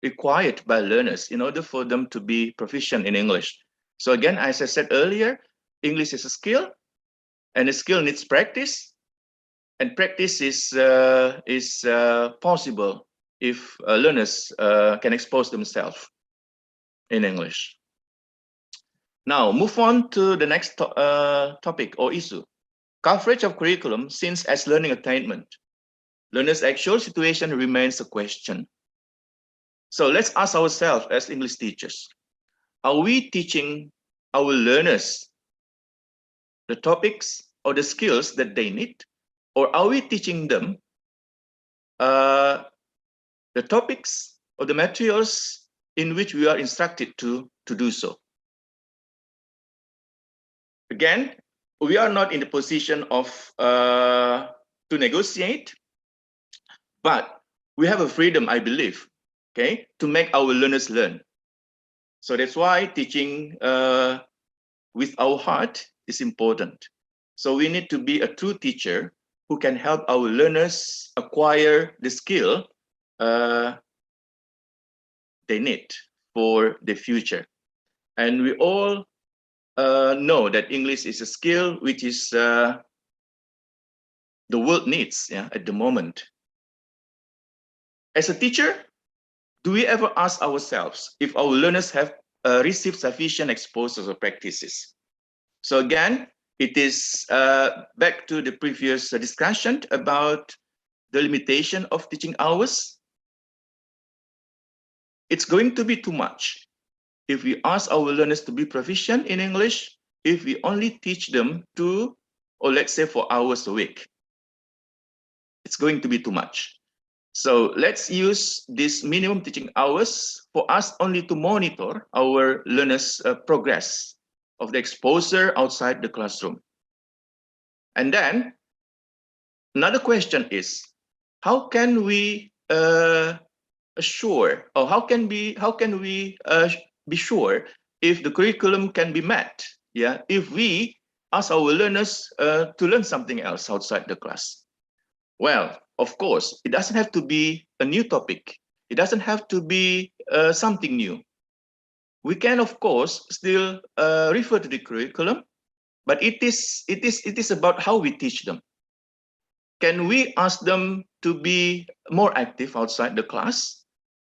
required by learners in order for them to be proficient in English. So again, as I said earlier, English is a skill, and a skill needs practice, and practice is possible if learners can expose themselves in English. Now, move on to the next topic or issue. Coverage of curriculum seen as learning attainment. Learners' actual situation remains a question. So let's ask ourselves as English teachers, are we teaching our learners the topics or the skills that they need? Or are we teaching them the topics or the materials in which we are instructed to do so? Again, we are not in the position of to negotiate, but we have a freedom, I believe, okay, to make our learners learn. So that's why teaching with our heart is important. So we need to be a true teacher who can help our learners acquire the skill they need for the future. And we all know that English is a skill which is the world needs, yeah, at the moment. As a teacher, do we ever ask ourselves if our learners have received sufficient exposure or practices? So again, it is back to the previous discussion about the limitation of teaching hours. It's going to be too much if we ask our learners to be proficient in English, if we only teach them 2 or let's say 4 hours a week. It's going to be too much. So let's use this minimum teaching hours for us only to monitor our learners' progress of the exposure outside the classroom. And then another question is, how can we assure, or how can we be sure if the curriculum can be met? Yeah, if we ask our learners to learn something else outside the class. Well, of course, it doesn't have to be a new topic. It doesn't have to be something new. We can, of course, still refer to the curriculum, but it is about how we teach them. Can we ask them to be more active outside the class?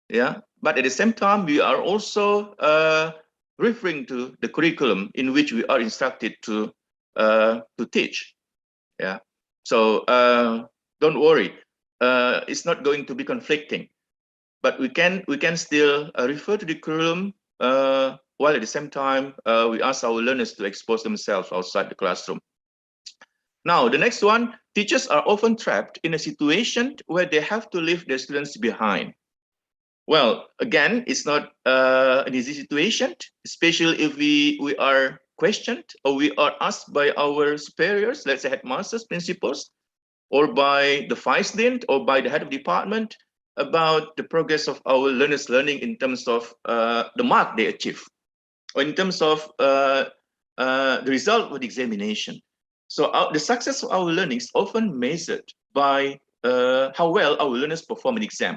Yeah, but at the same time, we are also referring to the curriculum in which we are instructed to teach. Yeah, so don't worry, it's not going to be conflicting, but we can still refer to the curriculum while at the same time we ask our learners to expose themselves outside the classroom. Now, the next one, teachers are often trapped in a situation where they have to leave their students behind. Well, again, it's not an easy situation, especially if we are questioned or we are asked by our superiors, let's say headmasters, principals, or by the vice dean or by the head of department about the progress of our learners learning in terms of the mark they achieve, or in terms of the result of the examination. So the success of our learning is often measured by how well our learners perform an exam.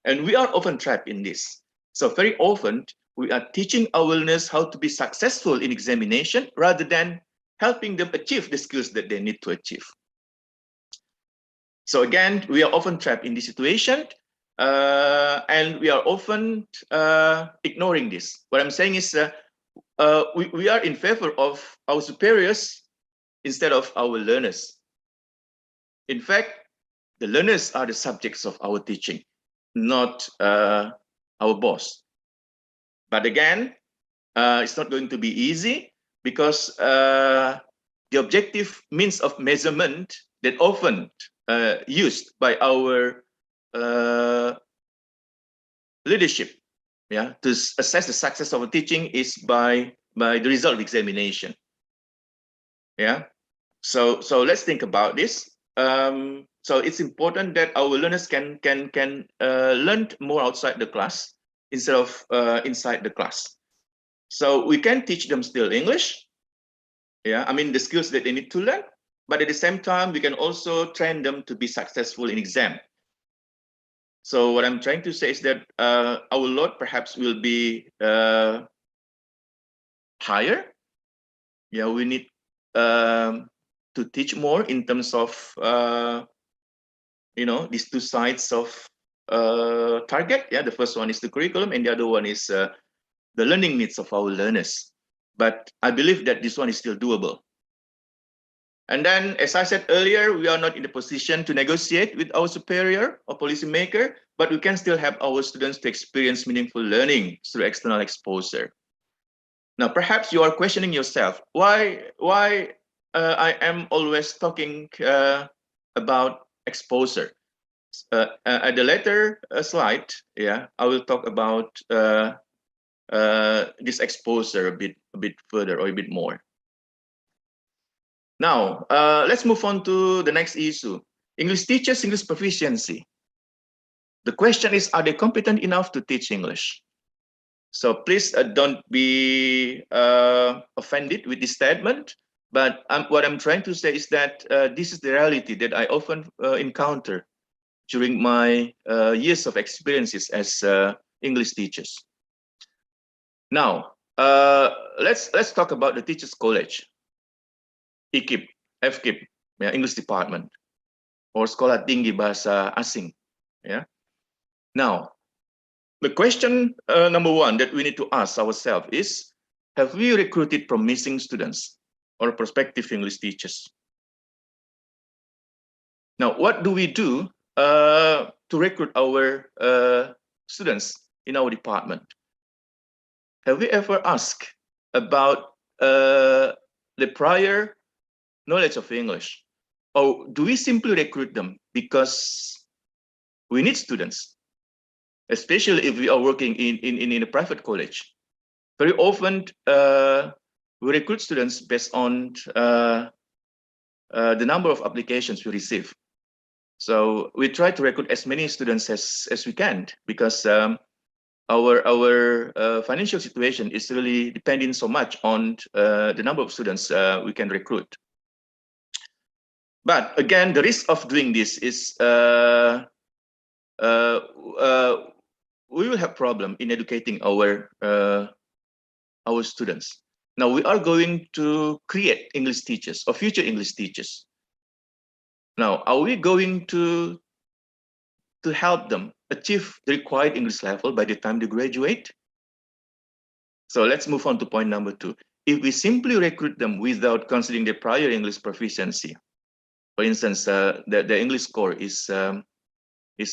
And we are often trapped in this. So very often we are teaching our learners how to be successful in examination rather than helping them achieve the skills that they need to achieve. So again, we are often trapped in this situation and we are often ignoring this. What I'm saying is we are in favor of our superiors instead of our learners. In fact, the learners are the subjects of our teaching, not our boss. But again, it's not going to be easy because the objective means of measurement that often used by our leadership, yeah, to assess the success of a teaching is by the result of examination. Yeah, so let's think about this. So it's important that our learners can learn more outside the class instead of inside the class. So we can teach them still English, yeah, I mean the skills that they need to learn, but at the same time we can also train them to be successful in exam. So what I'm trying to say is that our load perhaps will be higher. Yeah, we need to teach more in terms of these two sides of target. Yeah, the first one is the curriculum and the other one is the learning needs of our learners. But I believe that this one is still doable. And then, as I said earlier, we are not in the position to negotiate with our superior or policymaker, but we can still help our students to experience meaningful learning through external exposure. Now, perhaps you are questioning yourself, why I am always talking about exposure. At the later slide, yeah, I will talk about this exposure a bit further or a bit more. Now, let's move on to the next issue. English teachers, English proficiency. The question is, are they competent enough to teach English? So please don't be offended with this statement. But what I'm trying to say is that this is the reality that I often encounter during my years of experiences as English teachers. Now, let's talk about the Teachers College, EKIP, FKIP, yeah, English department. or Sekolah Tinggi Bahasa Asing. Yeah. Now, the question number one that we need to ask ourselves is, have we recruited promising students or prospective English teachers? Now, what do we do to recruit our students in our department? Have we ever asked about the prior knowledge of English? Or do we simply recruit them because we need students, especially if we are working in a private college? Very often, we recruit students based on the number of applications we receive. So we try to recruit as many students as we can, because our financial situation is really depending so much on the number of students we can recruit. But again, the risk of doing this is we will have problem in educating our students. Now we are going to create English teachers or future English teachers. Now, are we going to help them achieve the required English level by the time they graduate? So let's move on to point number two. If we simply recruit them without considering their prior English proficiency, for instance, the English score is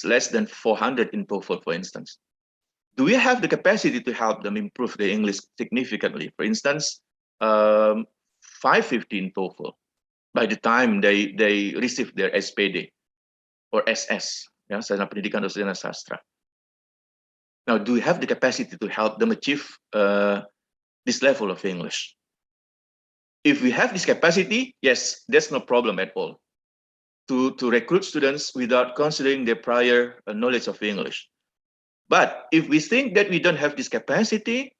less than 400 in TOEFL, for instance, do we have the capacity to help them improve their English significantly? For instance, 550 in TOEFL by the time they receive their SPD or SS, ya, Sarjana Pendidikan atau Sarjana Sastra. Now, do we have the capacity to help them achieve this level of English? If we have this capacity, yes, there's no problem at all to recruit students without considering their prior knowledge of English. But if we think that we don't have this capacity,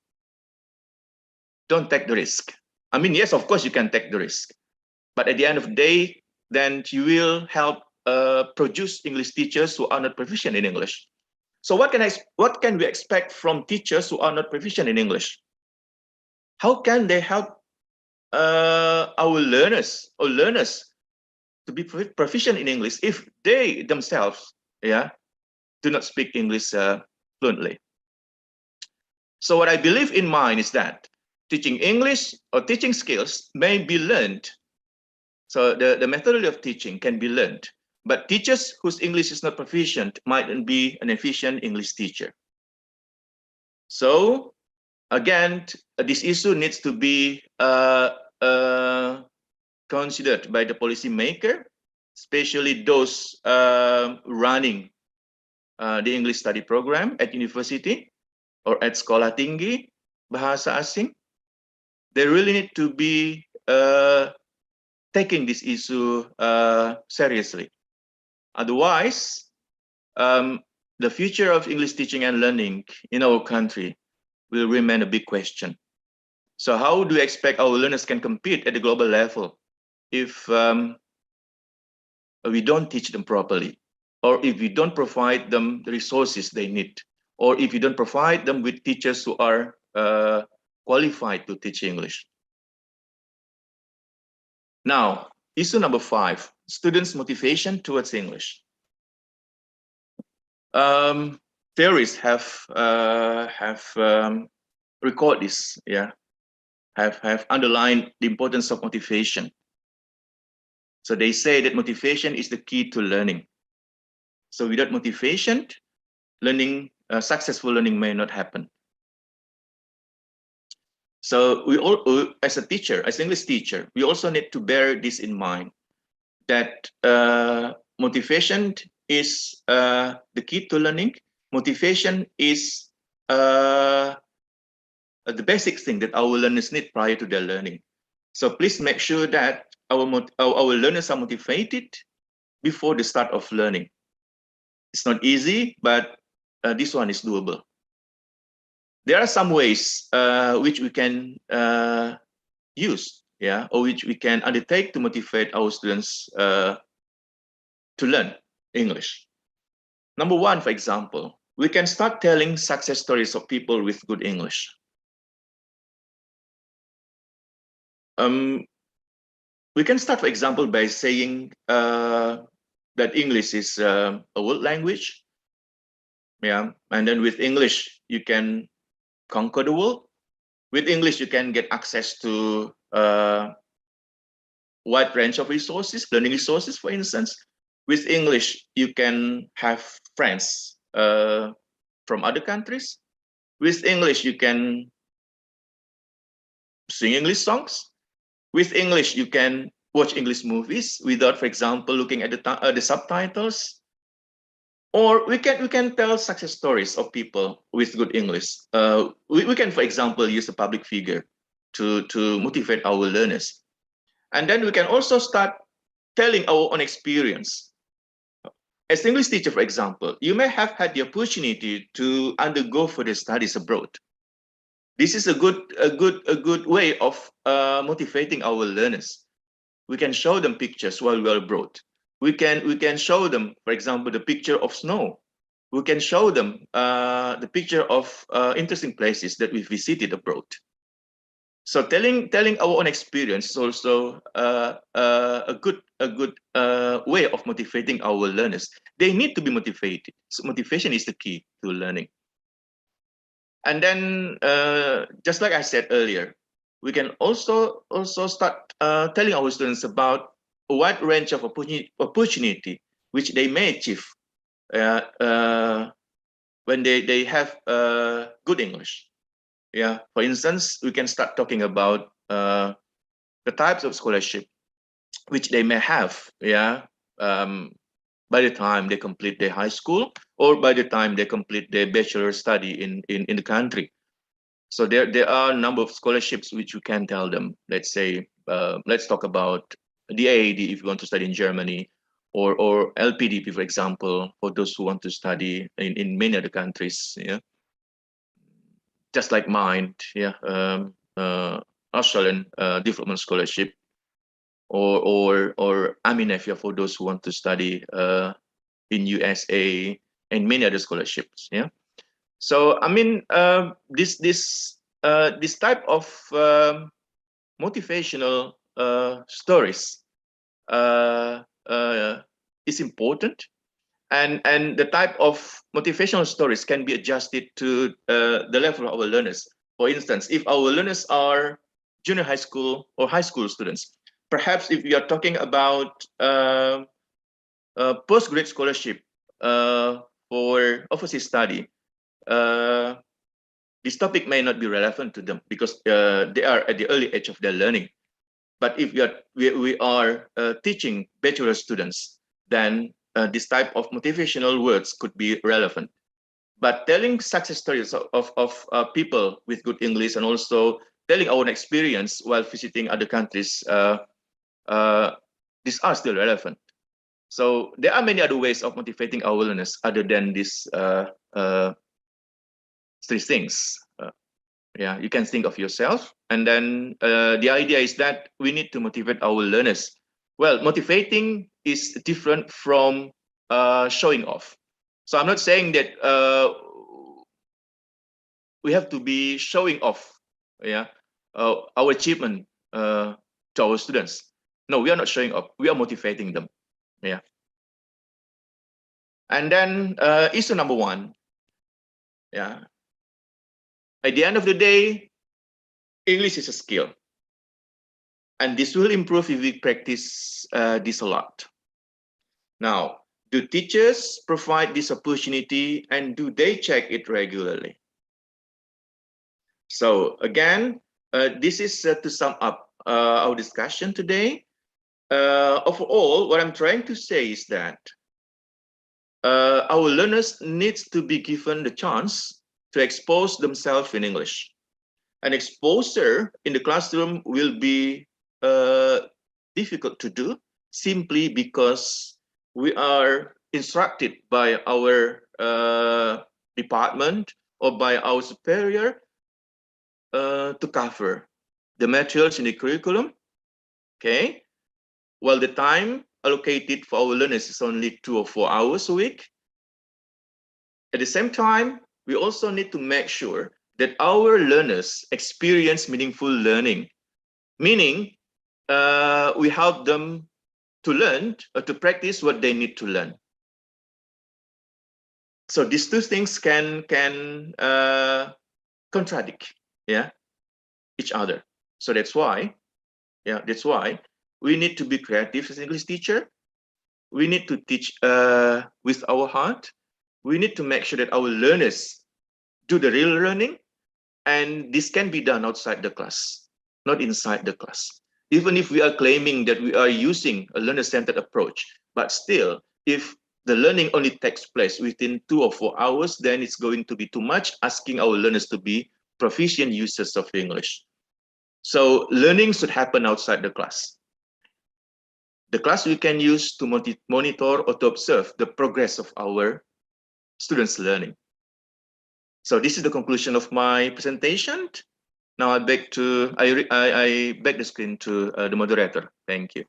don't take the risk. I mean, yes, of course you can take the risk, but at the end of the day, then you will help produce English teachers who are not proficient in English. So what can we expect from teachers who are not proficient in English? How can they help our learners to be proficient in English if they themselves, yeah, do not speak English fluently? So what I believe in mind is that teaching English or teaching skills may be learned. So the methodology of teaching can be learned, but teachers whose English is not proficient mightn't be an efficient English teacher. So again, this issue needs to be considered by the policymaker, especially those running the English study program at university or at Sekolah Tinggi Bahasa Asing. They really need to be taking this issue seriously. Otherwise, the future of English teaching and learning in our country will remain a big question. So how do we expect our learners can compete at the global level if we don't teach them properly, or if we don't provide them the resources they need, or if we don't provide them with teachers who are qualified to teach English? Now, issue number 5, students' motivation towards English. Theorists have recorded this, yeah, have underlined the importance of motivation. So they say that motivation is the key to learning. So without motivation, learning, successful learning may not happen. So we all, as a teacher, as an English teacher, we also need to bear this in mind, that motivation is the key to learning. Motivation is the basic thing that our learners need prior to their learning. So please make sure that our learners are motivated before the start of learning. It's not easy, but this one is doable. There are some ways which we can use, yeah, or which we can undertake to motivate our students to learn English. Number 1, for example, we can start telling success stories of people with good English. We can start, for example, by saying that English is a world language. Yeah, and then with English you can conquer the world. With English you can get access to wide range of resources, learning resources, for instance. With English, you can have friends from other countries. With English, you can sing English songs. With English, you can watch English movies without, for example, looking at the subtitles. Or we can tell success stories of people with good English. We can, for example, use a public figure to motivate our learners. And then we can also start telling our own experience. As an English teacher, for example, you may have had the opportunity to undergo further studies abroad. This is a good way of motivating our learners. We can show them pictures while we are abroad. We can show them, for example, the picture of snow. We can show them the picture of interesting places that we visited abroad. So telling our own experience is also a good way of motivating our learners. They need to be motivated. So motivation is the key to learning. And then, just like I said earlier, we can also start telling our students about a wide range of opportunity which they may achieve when they have good English. Yeah, for instance, we can start talking about the types of scholarship which they may have, yeah, by the time they complete their high school or by the time they complete their bachelor study in the country. So there are a number of scholarships which you can tell them. Let's say, let's talk about the AAD if you want to study in Germany, or LPDP, for example, for those who want to study in many other countries. Yeah, just like mine. Yeah, Australian development scholarship, or Aminefia for those who want to study in USA, and many other scholarships. Yeah. So I mean, this type of motivational stories is important, and the type of motivational stories can be adjusted to the level of our learners. For instance, if our learners are junior high school or high school students, perhaps if we are talking about postgrad scholarship for overseas study, this topic may not be relevant to them because they are at the early age of their learning. But if we are teaching bachelor students, then this type of motivational words could be relevant. But telling success stories of people with good English and also telling our own experience while visiting other countries, these are still relevant. So there are many other ways of motivating our learners other than these three things. Yeah, you can think of yourself, and then the idea is that we need to motivate our learners. Well, motivating is different from showing off. So I'm not saying that we have to be showing off, yeah, our achievement to our students. No, we are not showing off. We are motivating them. Yeah. And then issue number one. Yeah. At the end of the day, English is a skill. And this will improve if we practice this a lot. Now, do teachers provide this opportunity and do they check it regularly? So again, this is to sum up our discussion today. Overall, what I'm trying to say is that our learners need to be given the chance to expose themselves in English. An exposure in the classroom will be difficult to do simply because we are instructed by our department or by our superior to cover the materials in the curriculum, okay? Well, the time allocated for our learners is only 2 or 4 hours a week. At the same time, we also need to make sure that our learners experience meaningful learning, meaning we help them to learn or to practice what they need to learn. So these two things can contradict, yeah, each other. So that's why we need to be creative as an English teacher. We need to teach with our heart. We need to make sure that our learners do the real learning, and this can be done outside the class, not inside the class. Even if we are claiming that we are using a learner-centered approach, but still, if the learning only takes place within 2 or 4 hours, then it's going to be too much, asking our learners to be proficient users of English. So learning should happen outside the class. The class we can use to monitor or to observe the progress of our students' learning. So this is the conclusion of my presentation. Now I beg the screen to the moderator. Thank you.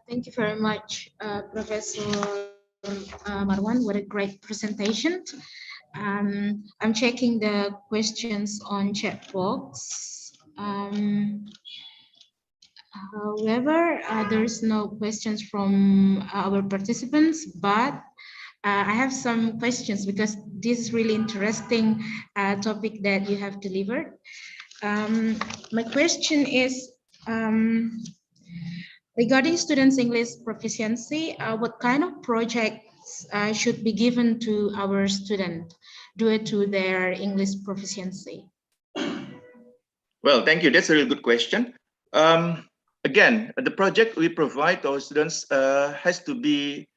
Thank you very much, Professor Marwan. What a great presentation. I'm checking the questions on chat box. However, there is no questions from our participants, but I have some questions because this is really interesting topic that you have delivered. My question is regarding students' English proficiency, what kind of projects should be given to our student due to their English proficiency? Well, thank you. That's a really good question. Again, the project we provide to our students has to be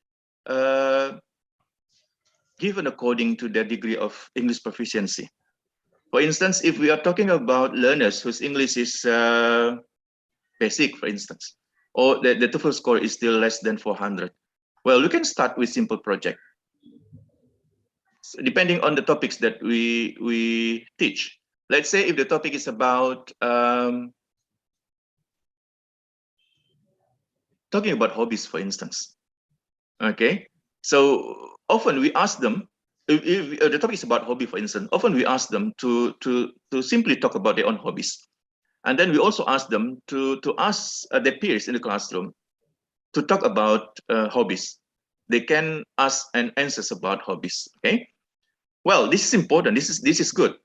given according to their degree of English proficiency. For instance, if we are talking about learners whose English is basic, for instance, or the TOEFL score is still less than 400, well, we can start with simple project. So depending on the topics that we teach. Let's say if the topic is about talking about hobbies, for instance. Okay, so often we ask them, if the topic is about hobby, for instance, often we ask them to simply talk about their own hobbies. And then we also ask them to ask their peers in the classroom to talk about hobbies. They can ask and answers about hobbies, okay? Well, this is important, this is good.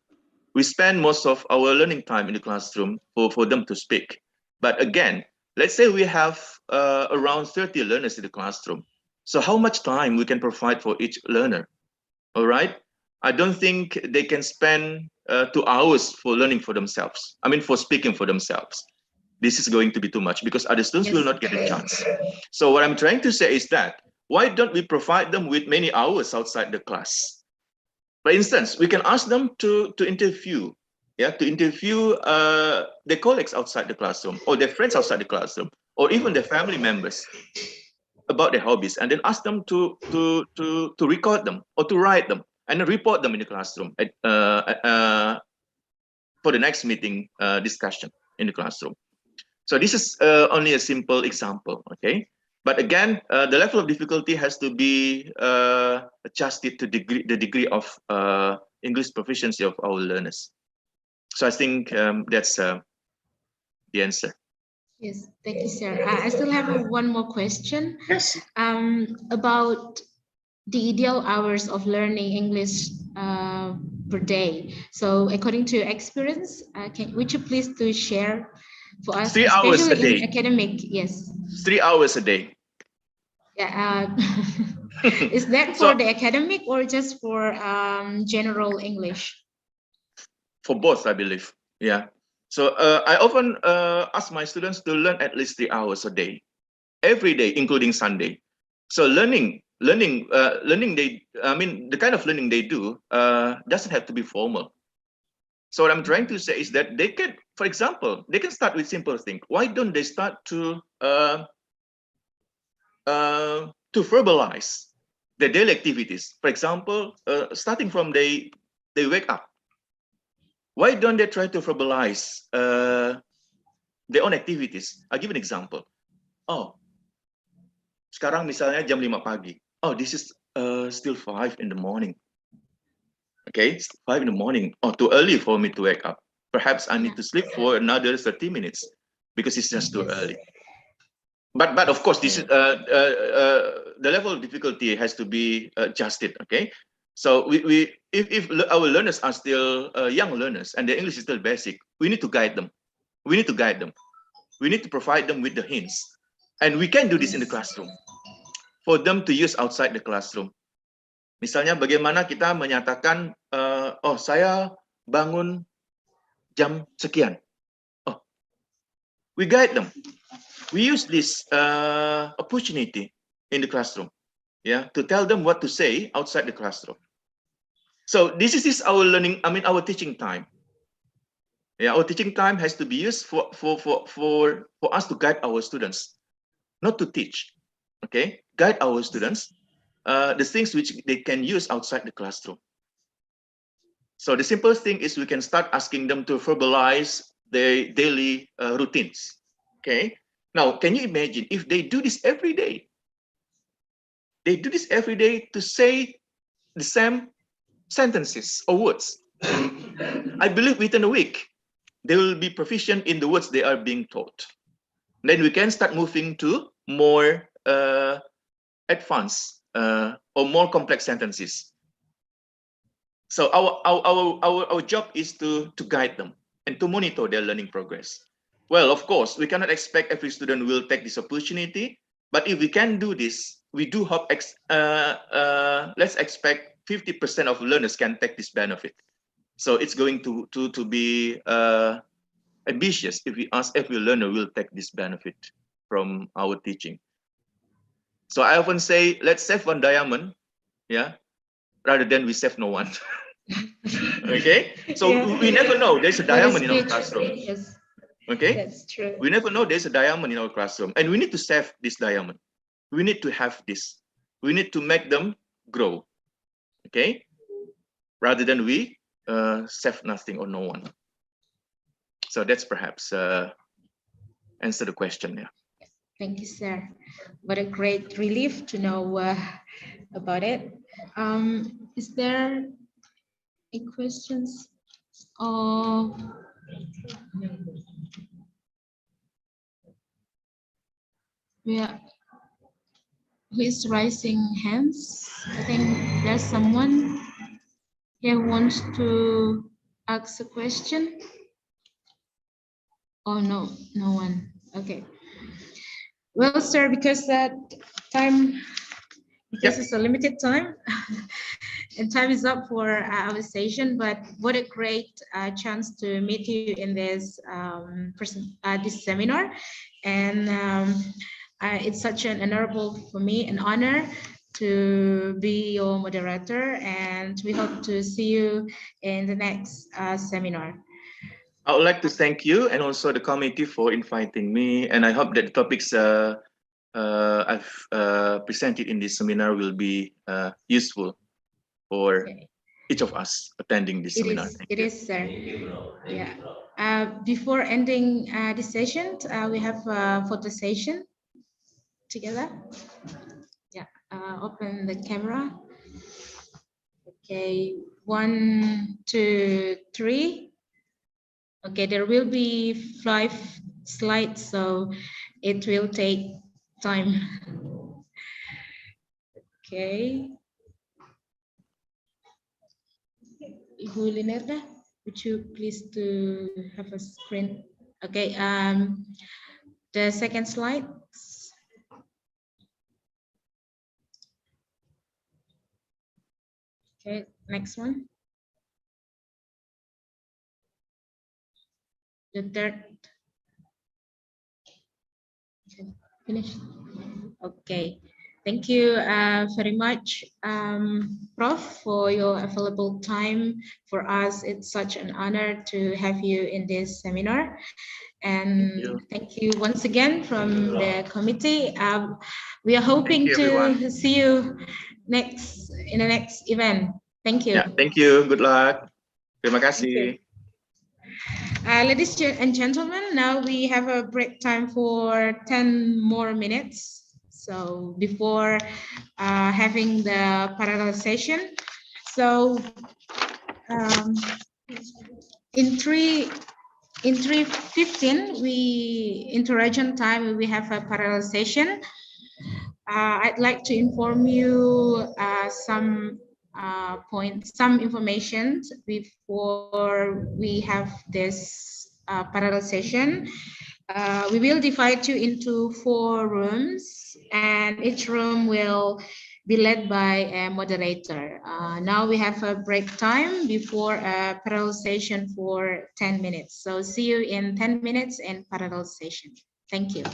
We spend most of our learning time in the classroom for them to speak. But again, let's say we have around 30 learners in the classroom. So how much time we can provide for each learner? All right. I don't think they can spend 2 hours for learning for themselves. I mean, for speaking for themselves. This is going to be too much because other students will not get a chance. So what I'm trying to say is that, why don't we provide them with many hours outside the class? For instance, we can ask them to interview their colleagues outside the classroom, or their friends outside the classroom, or even their family members about their hobbies, and then ask them to record them or to write them and report them in the classroom for the next meeting discussion in the classroom. So this is only a simple example, okay? But again, the level of difficulty has to be adjusted to the degree of English proficiency of our learners. So I think that's the answer. Yes, thank you, sir. I still have one more question. Yes. About the ideal hours of learning English per day. So according to your experience, would you please to share for us, 3 hours a especially day. in academic? Yes. 3 hours a day. Yeah. Is that for the academic or just for general English? For both, I believe. Yeah. So I often ask my students to learn at least 3 hours a day, every day, including Sunday. So the kind of learning they do doesn't have to be formal. So what I'm trying to say is that they can, for example, they can start with simple things. Why don't they start to verbalize their daily activities? For example, starting from they wake up. Why don't they try to verbalize their own activities? I'll give an example. Oh, sekarang misalnya jam 5 pagi. Oh, this is still 5 in the morning. Okay, it's 5 in the morning. Oh, too early for me to wake up. Perhaps I need to sleep for another 30 minutes because it's just too early. but of course, this is the level of difficulty has to be adjusted. Okay, so if our learners are still young learners and the English is still basic, we need to guide them. We need to guide them. We need to provide them with the hints, and we can do this in the classroom for them to use outside the classroom. Misalnya, bagaimana kita menyatakan, oh saya bangun jam sekian. Oh, we guide them. We use this opportunity in the classroom, yeah, to tell them what to say outside the classroom. So this is our learning. I mean, our teaching time. Yeah, our teaching time has to be used for us to guide our students, not to teach. Okay, guide our students the things which they can use outside the classroom. So the simplest thing is we can start asking them to verbalize their daily routines. Okay. Now, can you imagine if they do this every day? They do this every day to say the same sentences or words. I believe within a week, they will be proficient in the words they are being taught. Then we can start moving to more advanced or more complex sentences. So our job is to guide them and to monitor their learning progress. Well, of course, we cannot expect every student will take this opportunity, but if we can do this, we do hope, let's expect 50% of learners can take this benefit. So it's going to be ambitious if we ask every learner will take this benefit from our teaching. So I often say, let's save one diamond, yeah, rather than we save no one. Okay, so Yeah. we never know there's a diamond in our classroom. Yes, Okay, that's true. we never know there's a diamond in our classroom, and we need to save this diamond. We need to have this. We need to make them grow. Okay, rather than we save nothing or no one. So that's perhaps answer the question. Yeah. Thank you, sir. What a great relief to know about it. Is there any questions? Yeah. Who is raising hands? I think there's someone here who wants to ask a question. Oh, no, no one. Okay. Well, sir, because it's a limited time and time is up for our session, but what a great chance to meet you in this this seminar. And it's such an honorable for me, an honor to be your moderator, and we hope to see you in the next seminar. I would like to thank you and also the committee for inviting me, and I hope that the topics I've presented in this seminar will be useful for each of us attending this seminar. It is, sir. Yeah. Before ending this session, we have a photo session together. Yeah. Open the camera. Okay. 1, 2, 3. Okay. There will be 5 slides, so it will take time. Okay. Ibu Linerda, would you please to have a screen? Okay. The second slide. Okay. Next one. The third. Okay, finished. Okay, thank you very much, Prof, for your available time. For us, it's such an honor to have you in this seminar. And thank you once again from the committee. We are hoping to see you in the next event. Thank you. Yeah, thank you. Good luck. Terima kasih. Ladies and gentlemen, now we have a break time for 10 more minutes. So before having the parallel session. So in 3, in 3:15, in Toraja time, we have a parallel session. I'd like to inform you some information before we have this parallel session. We will divide you into 4 rooms, and each room will be led by a moderator. Now we have a break time before a parallel session for 10 minutes. So see you in 10 minutes in parallel session. Thank you.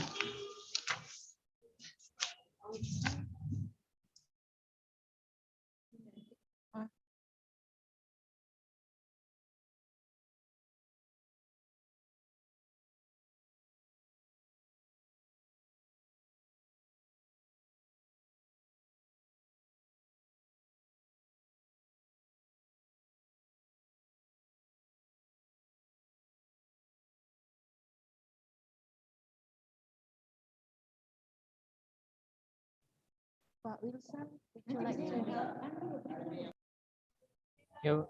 Pak Wilson, would you like to? Yeah.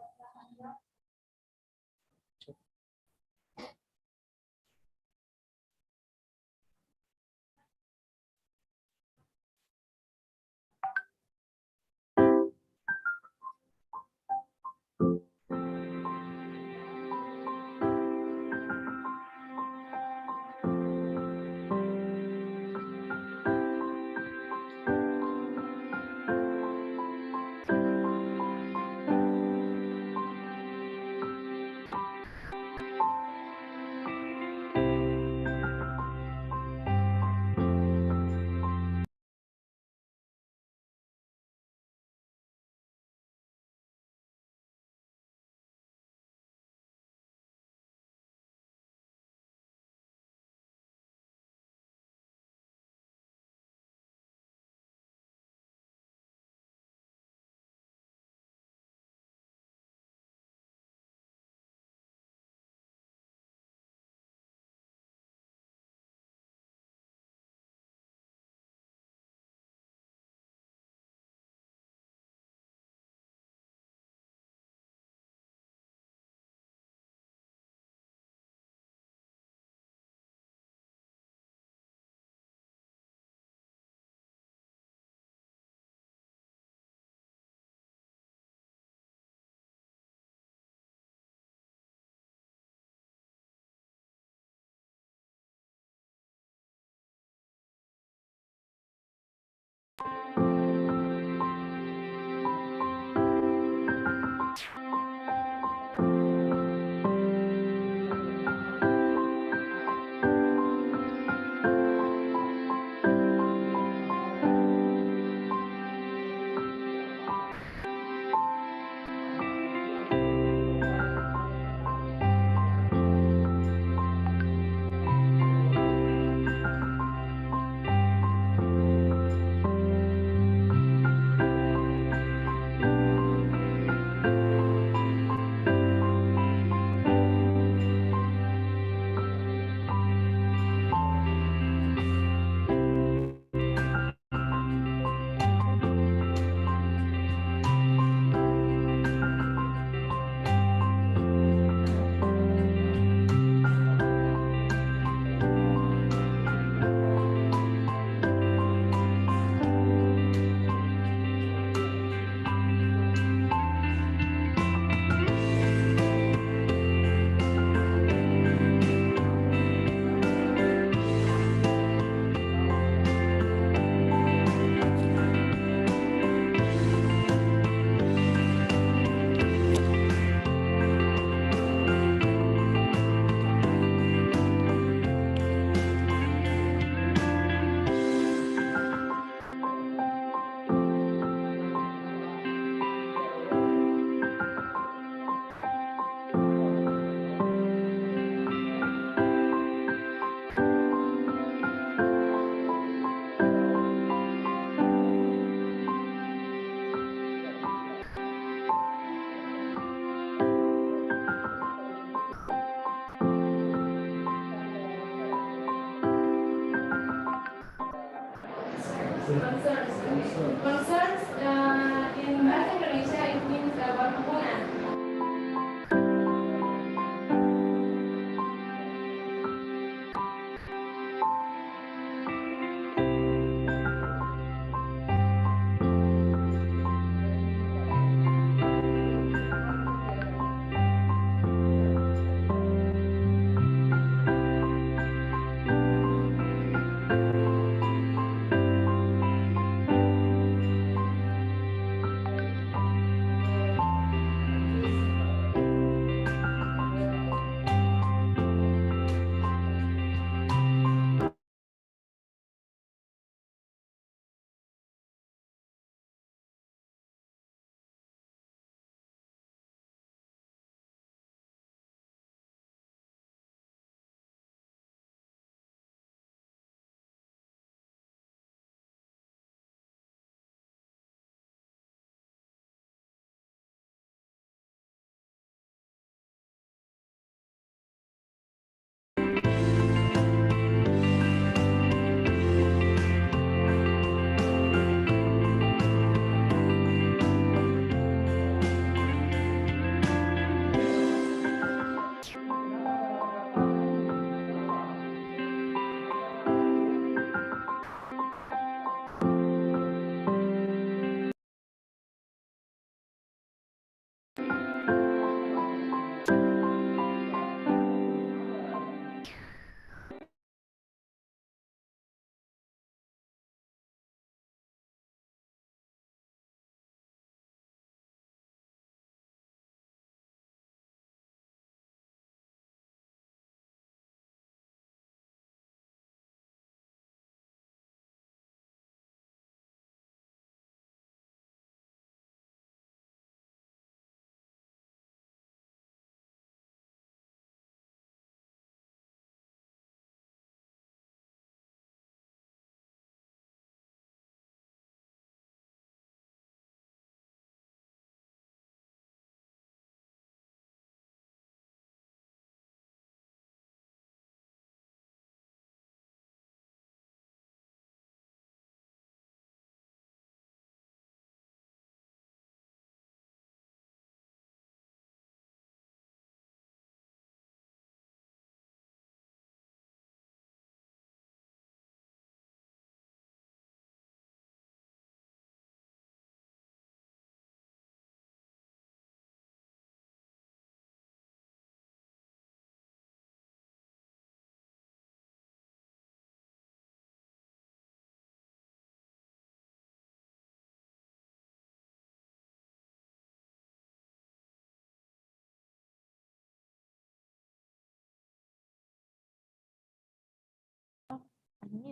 Concerns in Bahasa Indonesia it means berhubungan.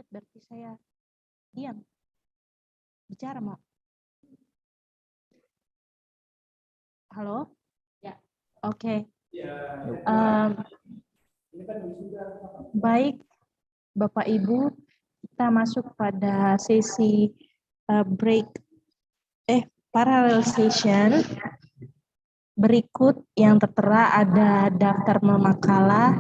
berarti saya diam. Bicara mau. Halo? Ya. Oke. Baik, Bapak Ibu, kita masuk pada sesi parallel session. Berikut yang tertera ada daftar makalah,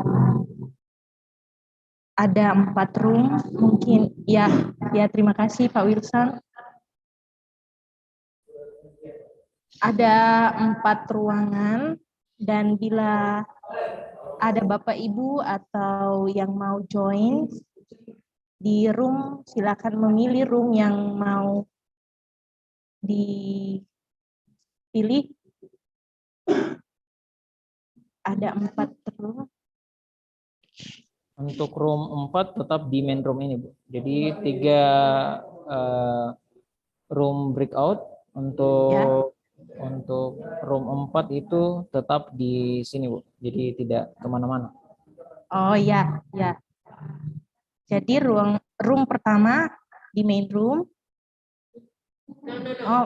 ada 4 room, mungkin ya terima kasih Pak Wilson. Ada 4 ruangan dan bila ada Bapak Ibu atau yang mau join di room, silakan memilih room yang mau dipilih. Ada 4 room. Untuk room 4 tetap di main room ini, Bu. Jadi 3 room breakout untuk room 4 itu tetap di sini, Bu. Jadi tidak kemana-mana. Oh ya. Jadi room pertama di main room. No.